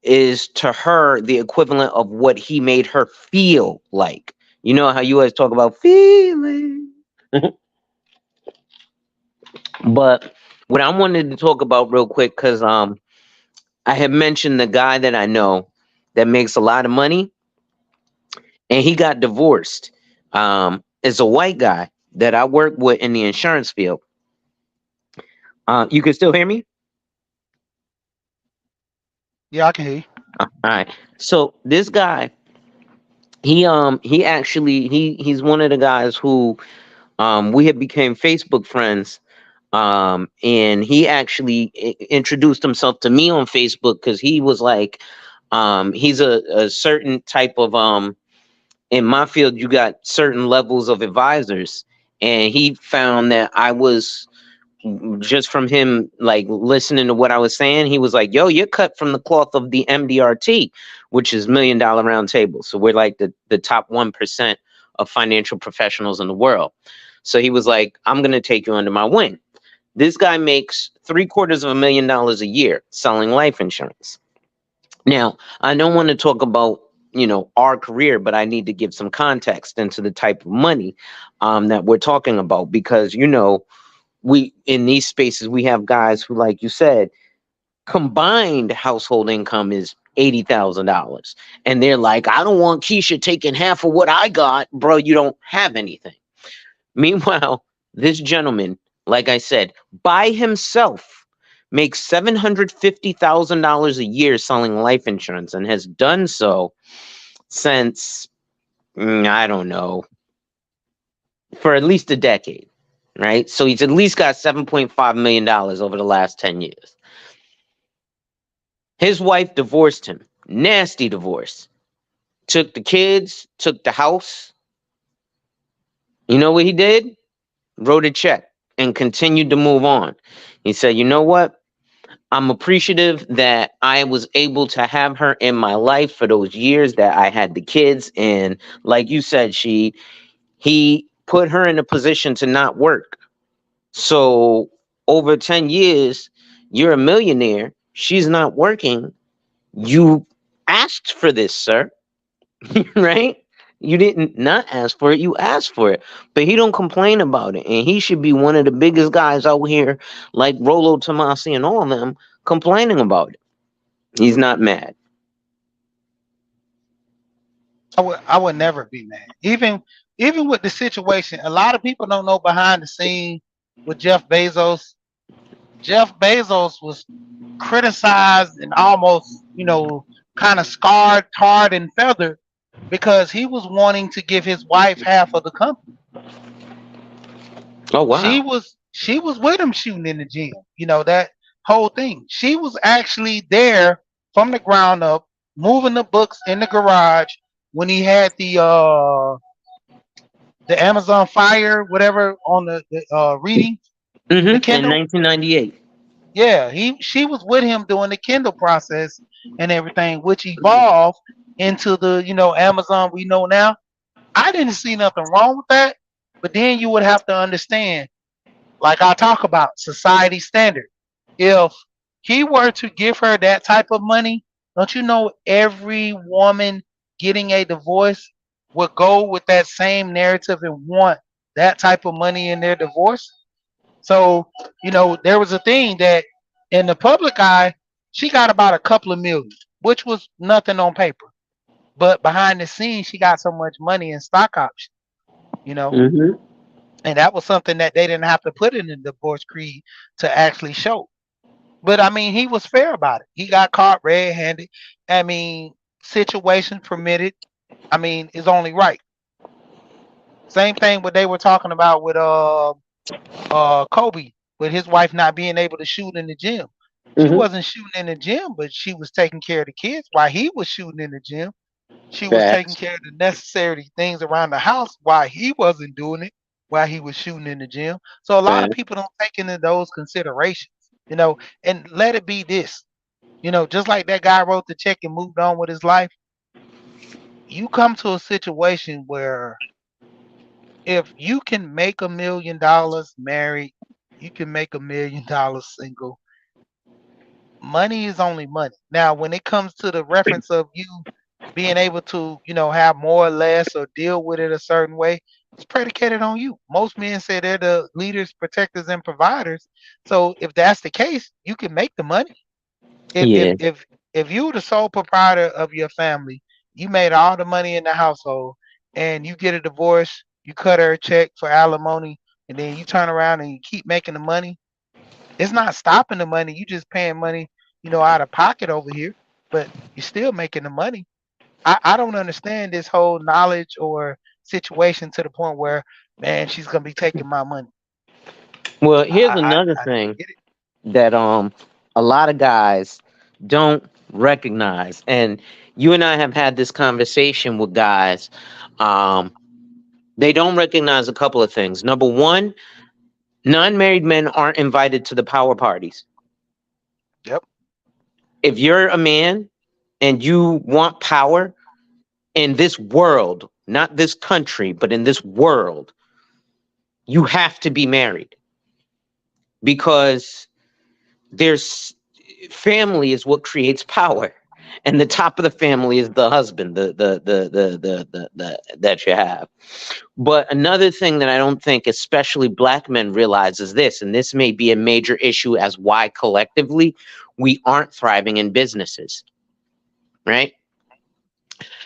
Speaker 2: is to her the equivalent of what he made her feel like. You know how you always talk about feeling. But what I wanted to talk about real quick, because I had mentioned the guy that I know that makes a lot of money, and he got divorced. Is a white guy that I work with in the insurance field. You can still hear me?
Speaker 1: Yeah, I can hear you.
Speaker 2: All right. So this guy, he actually he's one of the guys who we had became Facebook friends. And he actually introduced himself to me on Facebook because he was like, he's a certain type of in my field, you got certain levels of advisors, and he found that I was, just from him like listening to what I was saying, he was like, "Yo, you're cut from the cloth of the MDRT, which is $1 Million Round Table. So we're like the top 1% of financial professionals in the world." So he was like, "I'm gonna take you under my wing." This guy makes $750,000 a year selling life insurance. Now, I don't want to talk about, our career, but I need to give some context into the type of money that we're talking about, because we, in these spaces, we have guys who, like you said, combined household income is $80,000, and they're like, "I don't want Keisha taking half of what I got." Bro, you don't have anything. Meanwhile, this gentleman, like I said, by himself makes $750,000 a year selling life insurance, and has done so since, I don't know, for at least a decade, right? So he's at least got $7.5 million over the last 10 years. His wife divorced him. Nasty divorce. Took the kids, took the house. You know what he did? Wrote a check and continued to move on. He said, "You know what? I'm appreciative that I was able to have her in my life for those years that I had the kids." And like you said, he put her in a position to not work. So over 10 years, you're a millionaire. She's not working. You asked for this, sir. Right? You didn't not ask for it, you asked for it. But he don't complain about it. And he should be one of the biggest guys out here, like Rolo Tomasi and all of them, complaining about it. He's not mad.
Speaker 1: I would never be mad. Even with the situation, a lot of people don't know behind the scene with Jeff Bezos. Jeff Bezos was criticized and almost, kind of scarred, tarred, and feathered because he was wanting to give his wife half of the company.
Speaker 2: Oh
Speaker 1: She
Speaker 2: wow.
Speaker 1: was she was with him shooting in the gym. That whole thing. She was actually there from the ground up, moving the books in the garage when he had the Amazon Fire, whatever, on the reading the
Speaker 2: In
Speaker 1: Kindle.
Speaker 2: 1998.
Speaker 1: Yeah, she was with him doing the Kindle process and everything, which evolved into the Amazon we know now. I didn't see nothing wrong with that, but then you would have to understand, like I talk about society standard. If he were to give her that type of money, don't you know every woman getting a divorce would go with that same narrative and want that type of money in their divorce? So, there was a thing that in the public eye, she got about a couple of million, which was nothing on paper. But behind the scenes, she got so much money in stock options, you know,
Speaker 2: Mm-hmm.
Speaker 1: and that was something that they didn't have to put in the divorce creed to actually show. But I mean, he was fair about it. He got caught red-handed. I mean, situations permitted. I mean, it's only right. Same thing what they were talking about with Kobe, with his wife not being able to shoot in the gym. She
Speaker 2: Mm-hmm.
Speaker 1: wasn't shooting in the gym, but she was taking care of the kids while he was shooting in the gym. She was taking
Speaker 2: Facts.
Speaker 1: care of the necessary things around the house while he wasn't doing it, while he was shooting in the gym. So a lot of
Speaker 2: Facts.
Speaker 1: people don't take into those considerations, and let it be this. Just like that guy wrote the check and moved on with his life, you come to a situation where if you can make $1 million married, you can make $1 million single. Money is only money. Now, when it comes to the reference of you being able to, have more or less or deal with it a certain way, it's predicated on you. Most men say they're the leaders, protectors, and providers. So if that's the case, you can make the money. If if
Speaker 2: Yeah.
Speaker 1: if if you were the sole proprietor of your family, you made all the money in the household, and you get a divorce, you cut her a check for alimony, and then you turn around and you keep making the money. It's not stopping the money. You just paying money, out of pocket over here, but you're still making the money. I don't understand this whole knowledge or situation to the point where, man, she's gonna be taking my money.
Speaker 2: Well, here's
Speaker 1: I
Speaker 2: another
Speaker 1: I don't
Speaker 2: thing
Speaker 1: get it.
Speaker 2: that a lot of guys don't recognize, and you and I have had this conversation with guys. Um, they don't recognize a couple of things. Number one, non-married men aren't invited to the power parties.
Speaker 1: Yep.
Speaker 2: If you're a man and you want power in this world, not this country, but in this world, you have to be married, because there's family is what creates power, and the top of the family is the husband, the that you have. But another thing that I don't think especially black men realize is this, and this may be a major issue as why collectively we aren't thriving in businesses, right?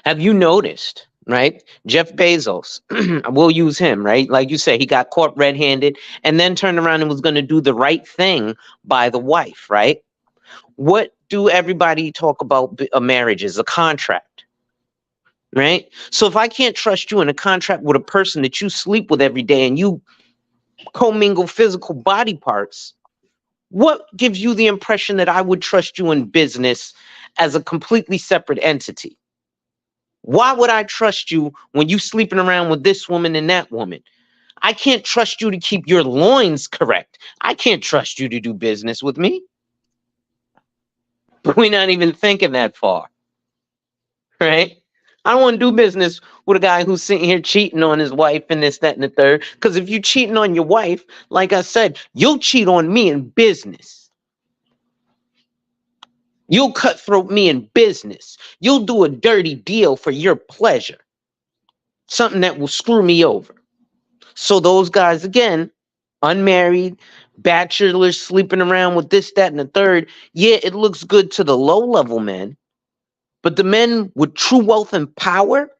Speaker 2: Have you noticed, right? Jeff Bezos, we'll use him, right? Like you say, he got caught red-handed and then turned around and was going to do the right thing by the wife, right? What do everybody talk about a marriage is? A contract, right? So if I can't trust you in a contract with a person that you sleep with every day and you commingle physical body parts, what gives you the impression that I would trust you in business as a completely separate entity? Why would I trust you when you sleeping around with this woman and that woman? I can't trust you to keep your loins correct. I can't trust you to do business with me. But we're not even thinking that far, right? I don't want to do business with a guy who's sitting here cheating on his wife and this, that, and the third. Because if you're cheating on your wife, like I said, you'll cheat on me in business. You'll cutthroat me in business. You'll do a dirty deal for your pleasure. Something that will screw me over. So those guys, again, unmarried, bachelors sleeping around with this, that, and the third. Yeah, it looks good to the low-level men. But the men with true wealth and power,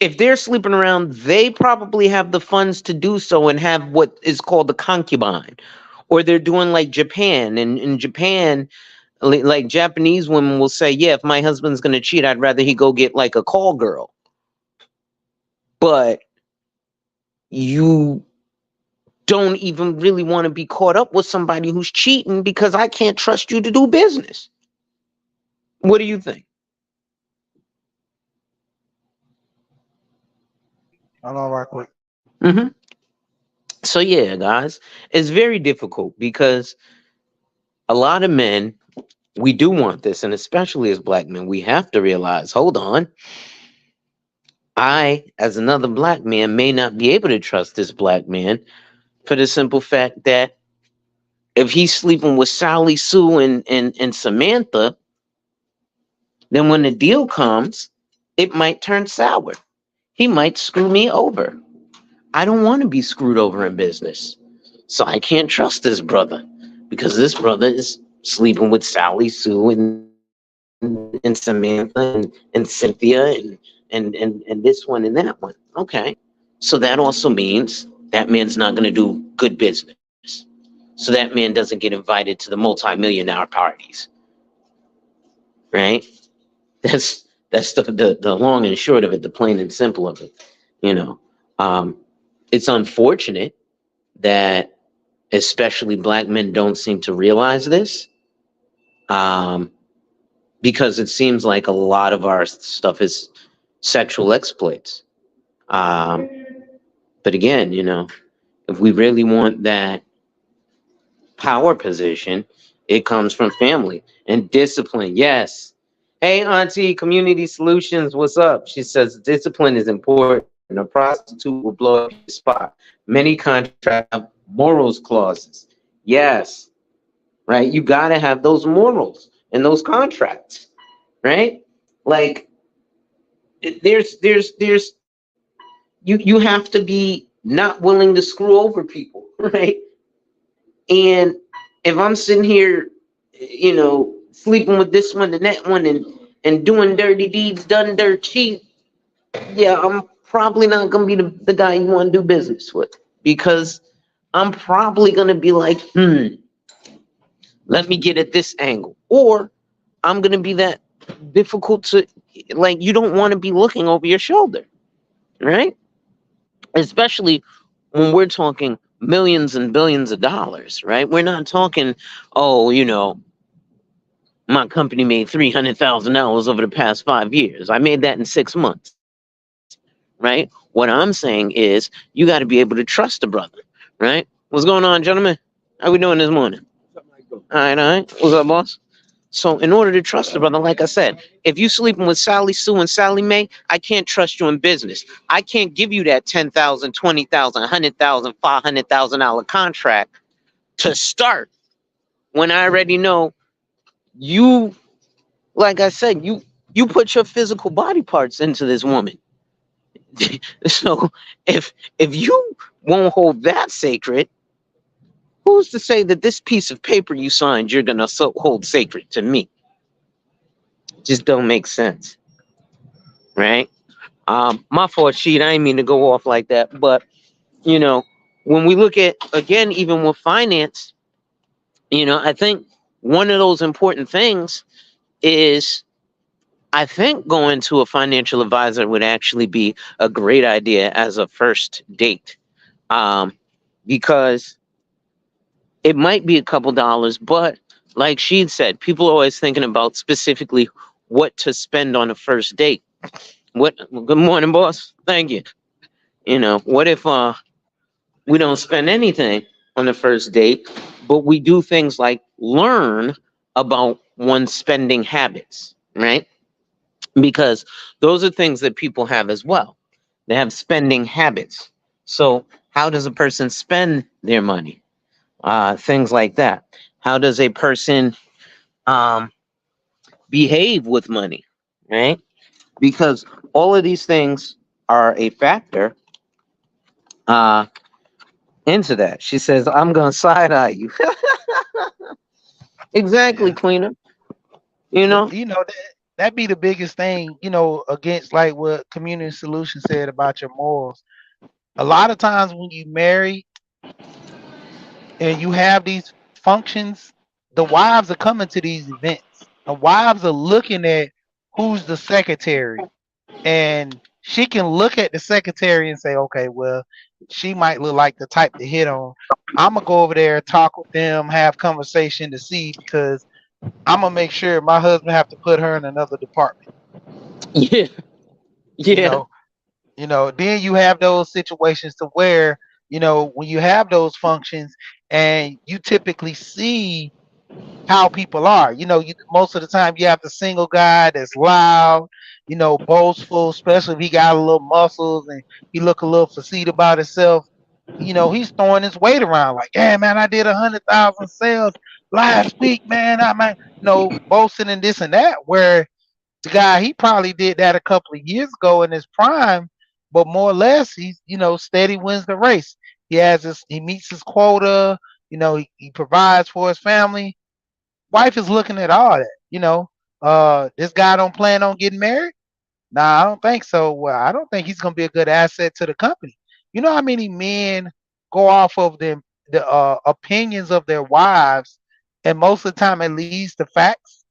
Speaker 2: if they're sleeping around, they probably have the funds to do so and have what is called a concubine. Or they're doing like Japan. And in Japan, like Japanese women will say, yeah, if my husband's going to cheat, I'd rather he go get like a call girl. But you don't even really want to be caught up with somebody who's cheating because I can't trust you to do business. What do you think?
Speaker 1: Hold on right quick.
Speaker 2: Mm-hmm. So yeah, guys, it's very difficult because a lot of men, we do want this, and especially as black men, we have to realize, hold on, I, as another black man, may not be able to trust this black man for the simple fact that if he's sleeping with Sally Sue and Samantha, then when the deal comes, it might turn sour. He might screw me over. I don't want to be screwed over in business. So I can't trust this brother because this brother is sleeping with Sally Sue and Samantha and Cynthia and this one and that one. Okay. So that also means that man's not going to do good business. So that man doesn't get invited to the multi-million-dollar parties. Right? That's the long and short of it, the plain and simple of it. You know, it's unfortunate that especially black men don't seem to realize this, because it seems like a lot of our stuff is sexual exploits. But again, you know, if we really want that power position, it comes from family and discipline. Yes. Hey, Auntie, Community Solutions, what's up? She says discipline is important. A prostitute will blow up your spot. Many contracts have morals clauses. Yes, right? You got to have those morals in those contracts, right? Like, you have to be not willing to screw over people, right? And if I'm sitting here, you know, sleeping with this one and that one and doing dirty deeds done dirt cheap, yeah, I'm probably not gonna be the guy you want to do business with, because I'm probably gonna be like, let me get at this angle. Or I'm gonna be that difficult to, like, you don't want to be looking over your shoulder, right? Especially when we're talking millions and billions of dollars, right? We're not talking, oh, you know, my company made $300,000 over the past 5 years. I made that in 6 months. right? What I'm saying is you got to be able to trust a brother, right? What's going on, gentlemen? How we doing this morning? All right. What's up, boss? So, in order to trust the brother, like I said, if you sleeping with Sally Sue and Sally Mae, I can't trust you in business. I can't give you that 10,000, 20,000, 100,000, $500,000 contract to start when I already know you. Like I said, you put your physical body parts into this woman. So if you won't hold that sacred, who's to say that this piece of paper you signed you're gonna hold sacred to me? Just don't make sense, right? My fault, sheet. I didn't mean to go off like that, but you know, when we look at again, even with finance, I think one of those important things is I think going to a financial advisor would actually be a great idea as a first date, because it might be a couple dollars, but like she said, people are always thinking about specifically what to spend on a first date. What? Good morning, boss. Thank you. What if we don't spend anything on the first date, but we do things like learn about one's spending habits, right? Because those are things that people have as well. They have spending habits. So, how does a person spend their money? Things like that. How does a person um, behave with money, right? Because all of these things are a factor uh, into that. She says, I'm going to side eye you. Exactly,
Speaker 1: Yeah.
Speaker 2: Queena. You know?
Speaker 1: That be the biggest thing, against like what Community Solution said about your morals. A lot of times when you marry and you have these functions, the wives are coming to these events. The wives are looking at who's the secretary, and she can look at the secretary and say, okay, well, she might look like the type to hit on. I'm gonna go over there, talk with them, have conversation to see, because I'm gonna make sure my husband have to put her in another department.
Speaker 2: Yeah.
Speaker 1: You
Speaker 2: Yeah.
Speaker 1: know, then you have those situations to where, when you have those functions and you typically see how people are. Most of the time you have the single guy that's loud, boastful, especially if he got a little muscles and he look a little facete about himself. He's throwing his weight around like, yeah, man, I did 100,000 sales last week, man. I might, boasting and this and that. Where the guy, he probably did that a couple of years ago in his prime, but more or less he's, steady wins the race. He meets his quota, he provides for his family. Wife is looking at all that, this guy don't plan on getting married. Nah, I don't think so. Well, I don't think he's gonna be a good asset to the company. You know how many men go off of the opinions of their wives, and most of the time it leads to facts.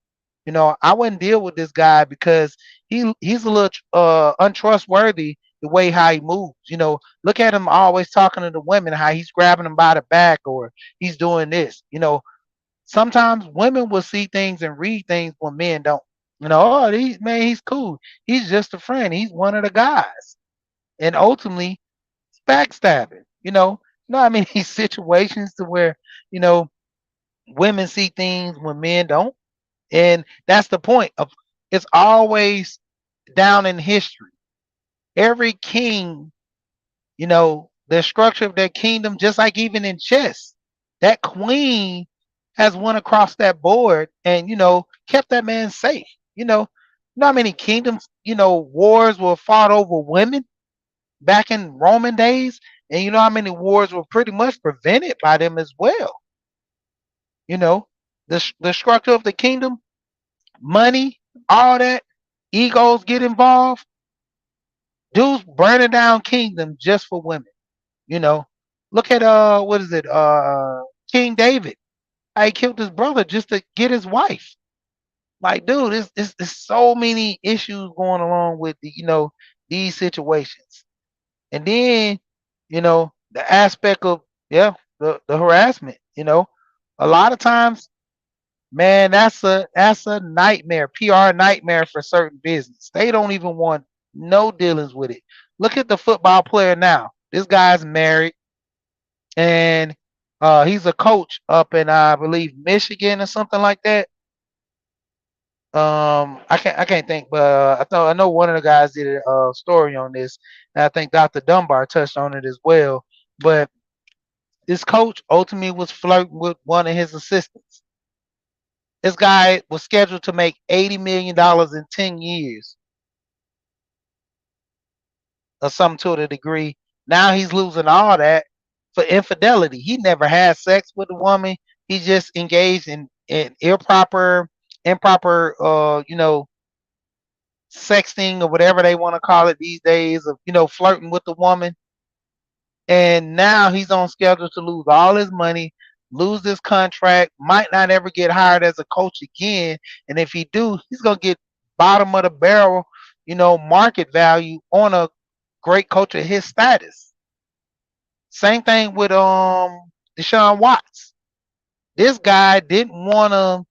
Speaker 1: I wouldn't deal with this guy because he's a little untrustworthy the way how he moves. Look at him always talking to the women, how he's grabbing them by the back or he's doing this. Sometimes women will see things and read things when men don't. Oh, he's cool. He's just a friend. He's one of the guys. And ultimately, it's backstabbing. I mean, these situations to where, you know, women see things when men don't. And that's the point of it's always down in history. Every king, the structure of their kingdom, just like even in chess, that queen has went across that board and kept that man safe. How many kingdoms, wars were fought over women back in Roman days, and how many wars were pretty much prevented by them as well. You know, the structure of the kingdom, money, all that, egos get involved. Dudes burning down kingdom just for women. You know, look at what is it? King David. He killed his brother just to get his wife. Like, dude, it's so many issues going along with these situations. And then, the aspect of the harassment, a lot of times, man, that's a nightmare, PR nightmare for certain business. They don't even want no dealings with it. Look at the football player now. This guy's married and he's a coach up in I believe Michigan or something like that. I can't think, but I know one of the guys did a story on this, and I think Dr. Dunbar touched on it as well. But this coach ultimately was flirting with one of his assistants. This guy was scheduled to make $80 million in 10 years, or something to the degree. Now he's losing all that for infidelity. He never had sex with a woman. He just engaged in improper, sexting or whatever they want to call it these days of flirting with the woman. And now he's on schedule to lose all his money, lose this contract, might not ever get hired as a coach again. And if he do, he's gonna get bottom of the barrel, market value on a great coach of his status. Same thing with Deshaun Watts. This guy didn't want to,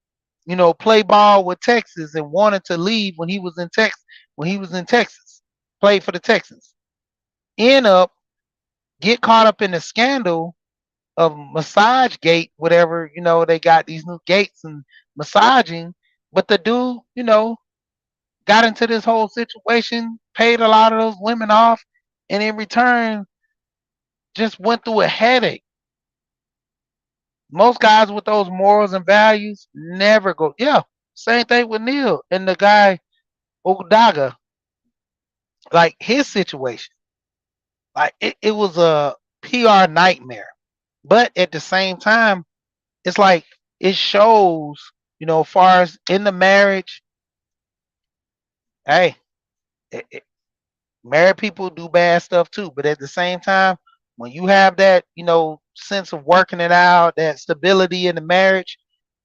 Speaker 1: play ball with Texas and wanted to leave when he was in Texas, played for the Texans. End up get caught up in the scandal of massage gate, whatever, they got these new gates and massaging, but the dude, got into this whole situation, paid a lot of those women off, and in return just went through a headache. Most guys with those morals and values never go. Yeah, same thing with Neil and the guy Odaga, like his situation. Like it was a PR nightmare. But at the same time, it's like it shows, far as in the marriage, hey, married people do bad stuff too. But at the same time, when you have that, sense of working it out, that stability in the marriage,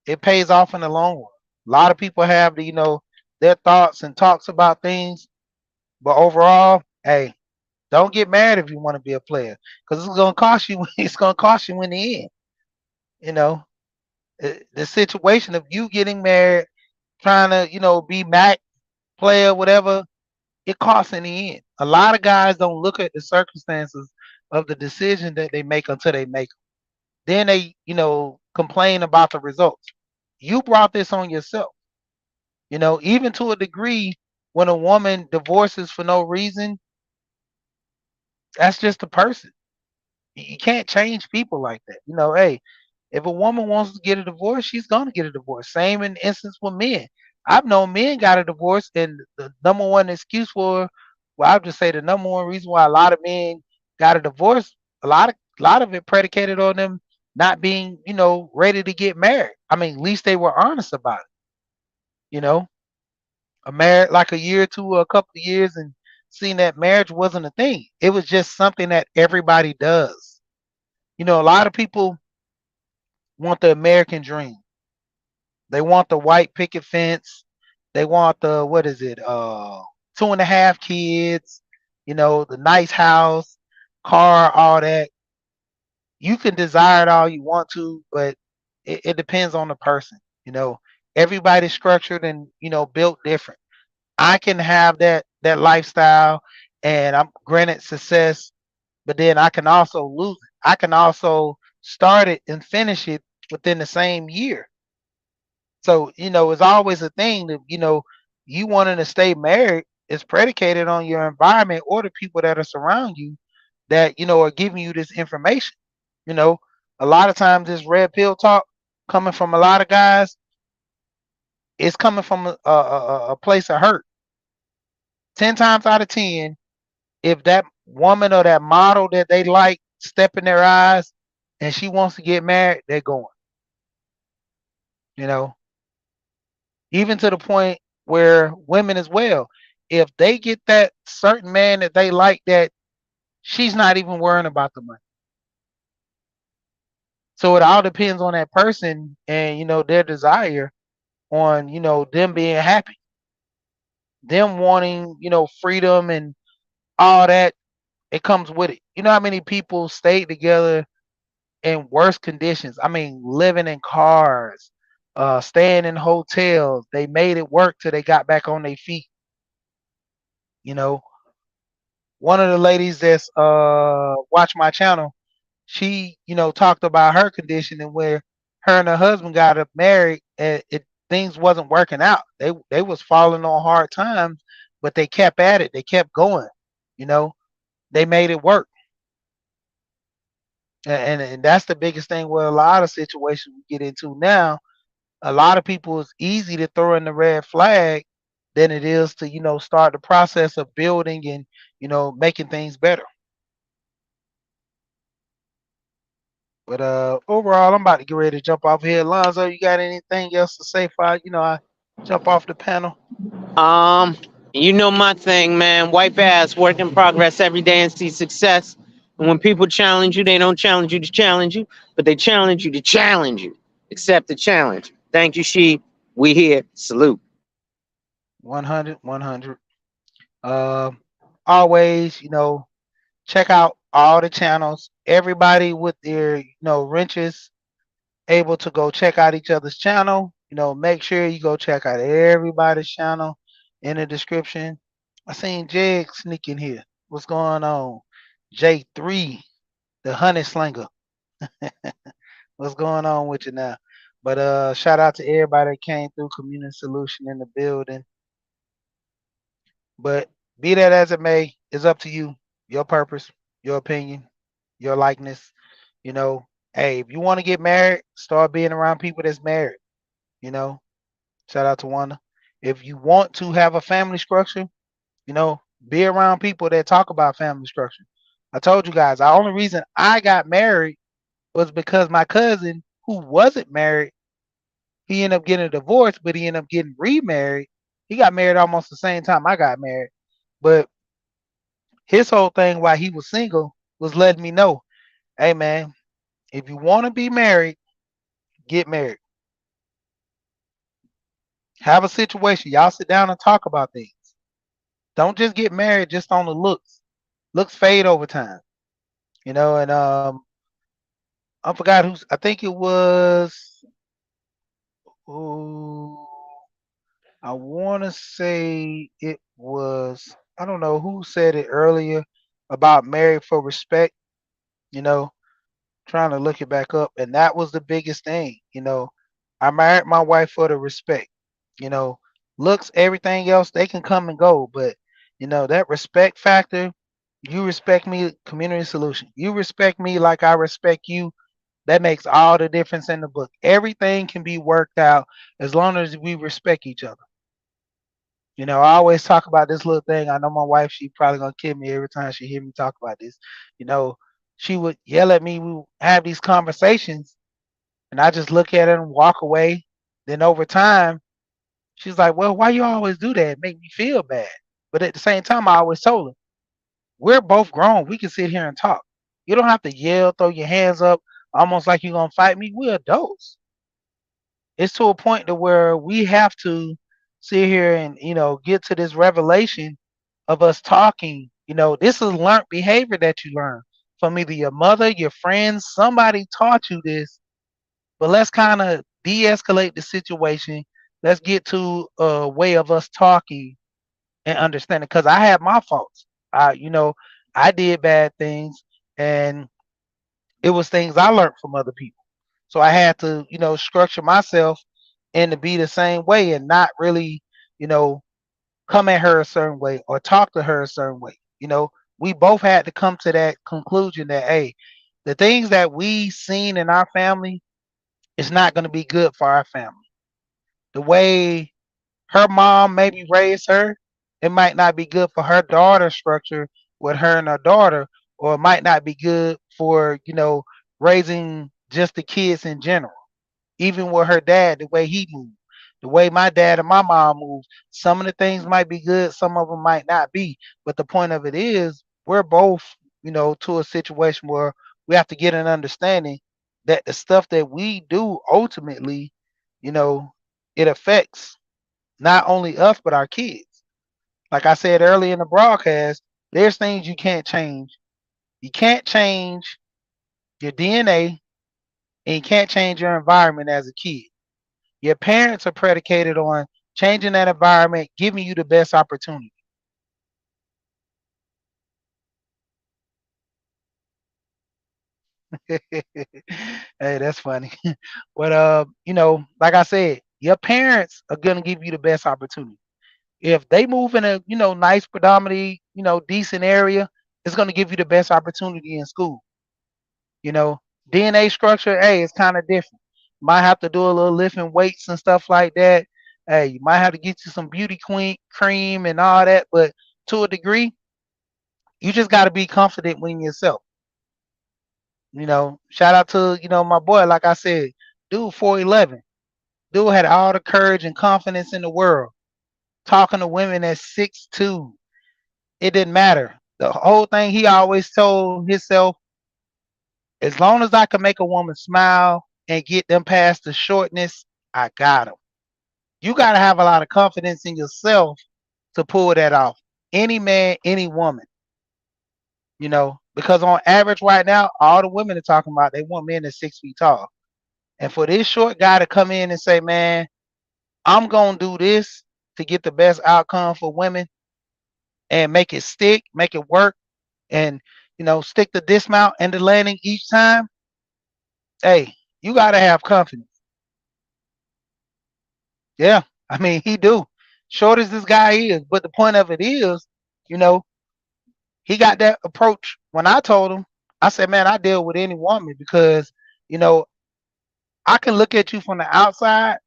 Speaker 1: it pays off in the long run. A lot of people have the, their thoughts and talks about things, but overall, hey, don't get married if you want to be a player, because it's gonna cost you. It's gonna cost you in the end. You know, the situation of you getting married, trying to, be Mac player, whatever, it costs in the end. A lot of guys don't look at the circumstances of the decision that they make until they make them. Then they, complain about the results. You brought this on yourself. Even to a degree, when a woman divorces for no reason, that's just a person. You can't change people like that. Hey, if a woman wants to get a divorce, she's gonna get a divorce. Same in instance with men. I've known men got a divorce, and the number one excuse for, well, I'll just say the number one reason why a lot of men got a divorce, a lot of it predicated on them not being, ready to get married. I mean, at least they were honest about it. You know, a married like a year or two or a couple of years and seeing that marriage wasn't a thing. It was just something that everybody does. A lot of people want the American dream. They want the white picket fence. They want the what is it? Two and a half kids. The nice house, car, all that. You can desire it all you want to, but it depends on the person. Everybody's structured and built different. I can have that lifestyle, and I'm granted success, but then I can also lose it. I can also start it and finish it within the same year. So, it's always a thing that, you wanting to stay married is predicated on your environment or the people that are surround you that, are giving you this information. You know, a lot of times this red pill talk coming from a lot of guys, it's coming from a place of hurt. 10 times out of 10, if that woman or that model that they like step in their eyes and she wants to get married, they're going, you know, even to the point where women as well, if they get that certain man that they like, that she's not even worrying about the money. So it all depends on that person and, their desire on, them being happy, them wanting, freedom and all that. It comes with it. You know how many people stayed together in worse conditions? I mean, living in cars, staying in hotels. They made it work till they got back on their feet. You know, One of the ladies that's watch my channel, she, talked about her condition and where her and her husband got up married and things wasn't working out. They was falling on hard times, but they kept at it. They kept going. You know, they made it work. And that's the biggest thing with a lot of situations we get into now. A lot of people, it's easy to throw in the red flag than it is to, start the process of building and, making things better. But overall, I'm about to get ready to jump off here. Alonzo, you got anything else to say before I jump off the panel?
Speaker 2: Um, you know my thing, man. Wipe ass, work in progress every day and see success. And when people challenge you, they don't challenge you to challenge you, but they challenge you to challenge you. Accept the challenge. Thank you, She. We here. Salute.
Speaker 1: 100, 100. Um, Always, check out all the channels. Everybody with their, wrenches able to go check out each other's channel. Make sure you go check out everybody's channel in the description. I seen Jeg sneak in here. What's going on? J3, the honey slinger. What's going on with you now? But shout out to everybody that came through Community Solution in the building. But be that as it may, it's up to you. Your purpose, your opinion, your likeness. You know, hey, if you want to get married, start being around people that's married. You know, shout out to Wanda. If you want to have a family structure, be around people that talk about family structure. I told you guys, the only reason I got married was because my cousin, who wasn't married, he ended up getting a divorce, but he ended up getting remarried. He got married almost the same time I got married. But his whole thing while he was single was letting me know, hey man, if you want to be married, get married. Have a situation. Y'all sit down and talk about things. Don't just get married just on the looks. Looks fade over time. And I forgot who's. I think it was. Ooh, I want to say it was. I don't know who said it earlier about married for respect. You know, trying to look it back up, and that was the biggest thing. I married my wife for the respect. You know, looks, everything else they can come and go, but that respect factor. You respect me, community solution. You respect me like I respect you. That makes all the difference in the book. Everything can be worked out as long as we respect each other. I always talk about this little thing. I know my wife, she probably gonna kill me every time she hear me talk about this. You know, she would yell at me. We would have these conversations, and I just look at her and walk away. Then over time, she's like, "Well, why you always do that? It make me feel bad." But at the same time, I always told her, "We're both grown. We can sit here and talk. You don't have to yell, throw your hands up, almost like you're gonna fight me. We're adults. It's to a point to where we have to sit here and get to this revelation of us talking. This is learned behavior that you learn from either your mother, your friends, somebody taught you this. But let's kind of de-escalate the situation. Let's get to a way of us talking and understanding. Because I had my faults. I did bad things, and it was things I learned from other people. So I had to, structure myself and to be the same way and not really, you know, come at her a certain way or talk to her a certain way. We both had to come to that conclusion that, hey, the things that we seen in our family is not going to be good for our family. The way her mom maybe raised her, it might not be good for her daughter structure with her and her daughter, or it might not be good for, raising just the kids in general. Even with her dad, the way he moved, the way my dad and my mom moved, some of the things might be good, some of them might not be. But the point of it is, we're both, to a situation where we have to get an understanding that the stuff that we do ultimately, you know, it affects not only us but our kids. Like I said earlier in the broadcast, there's things you can't change. You can't change your DNA and you can't change your environment as a kid. Your parents are predicated on changing that environment, giving you the best opportunity. Hey, that's funny. But like I said, your parents are gonna give you the best opportunity. If they move in a nice, predominantly decent area, it's gonna give you the best opportunity in school. You know, DNA structure, hey, it's kind of different. Might have to do a little lifting weights and stuff like that. Hey, you might have to get you some beauty queen cream and all that, but to a degree, you just got to be confident in yourself. Shout out to my boy. Like I said, dude, 4'11". Dude had all the courage and confidence in the world. Talking to women at 6'2". It didn't matter. The whole thing he always told himself, as long as I can make a woman smile and get them past the shortness, I got them. You got to have a lot of confidence in yourself to pull that off. Any man, any woman, because on average right now, all the women are talking about they want men that's 6 feet tall. And for this short guy to come in and say, man, I'm going to do this to get the best outcome for women and make it stick, make it work, and, stick the dismount and the landing each time, hey, you got to have confidence. Yeah, I mean, he do. Short as this guy is, but the point of it is, you know, he got that approach. When I told him, I said, man, I deal with any woman because, you know, I can look at you from the outside,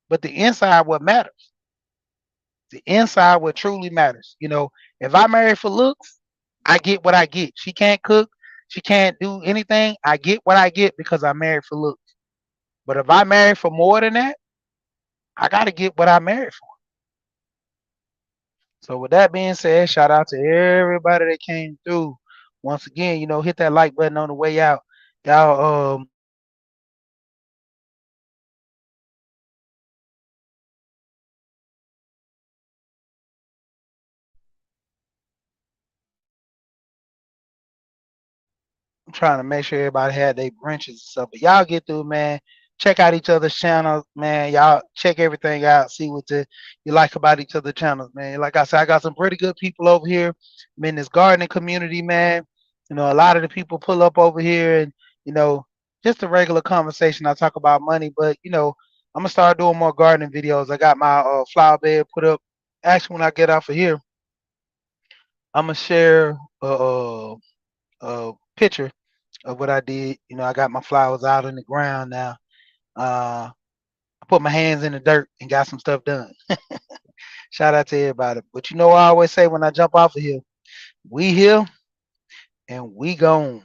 Speaker 1: but the inside what matters. The inside what truly matters. If I marry for looks, I get what I get. She can't cook, she can't do anything. I get what I get because I married for looks. But if I marry for more than that, I gotta get what I married for. So with that being said, shout out to everybody that came through. Once again, hit that like button on the way out. Y'all I'm trying to make sure everybody had their branches and stuff. But y'all get through, man. Check out each other's channels, man. Y'all check everything out. See what you like about each other's channels, man. Like I said, I got some pretty good people over here. I'm in this gardening community, man. A lot of the people pull up over here and, you know, just a regular conversation. I talk about money, but I'm gonna start doing more gardening videos. I got my flower bed put up. Actually, when I get off of here, I'm gonna share a picture of what I did. I got my flowers out in the ground now. I put my hands in the dirt and got some stuff done. Shout out to everybody. But I always say when I jump off of here, we here and we gone.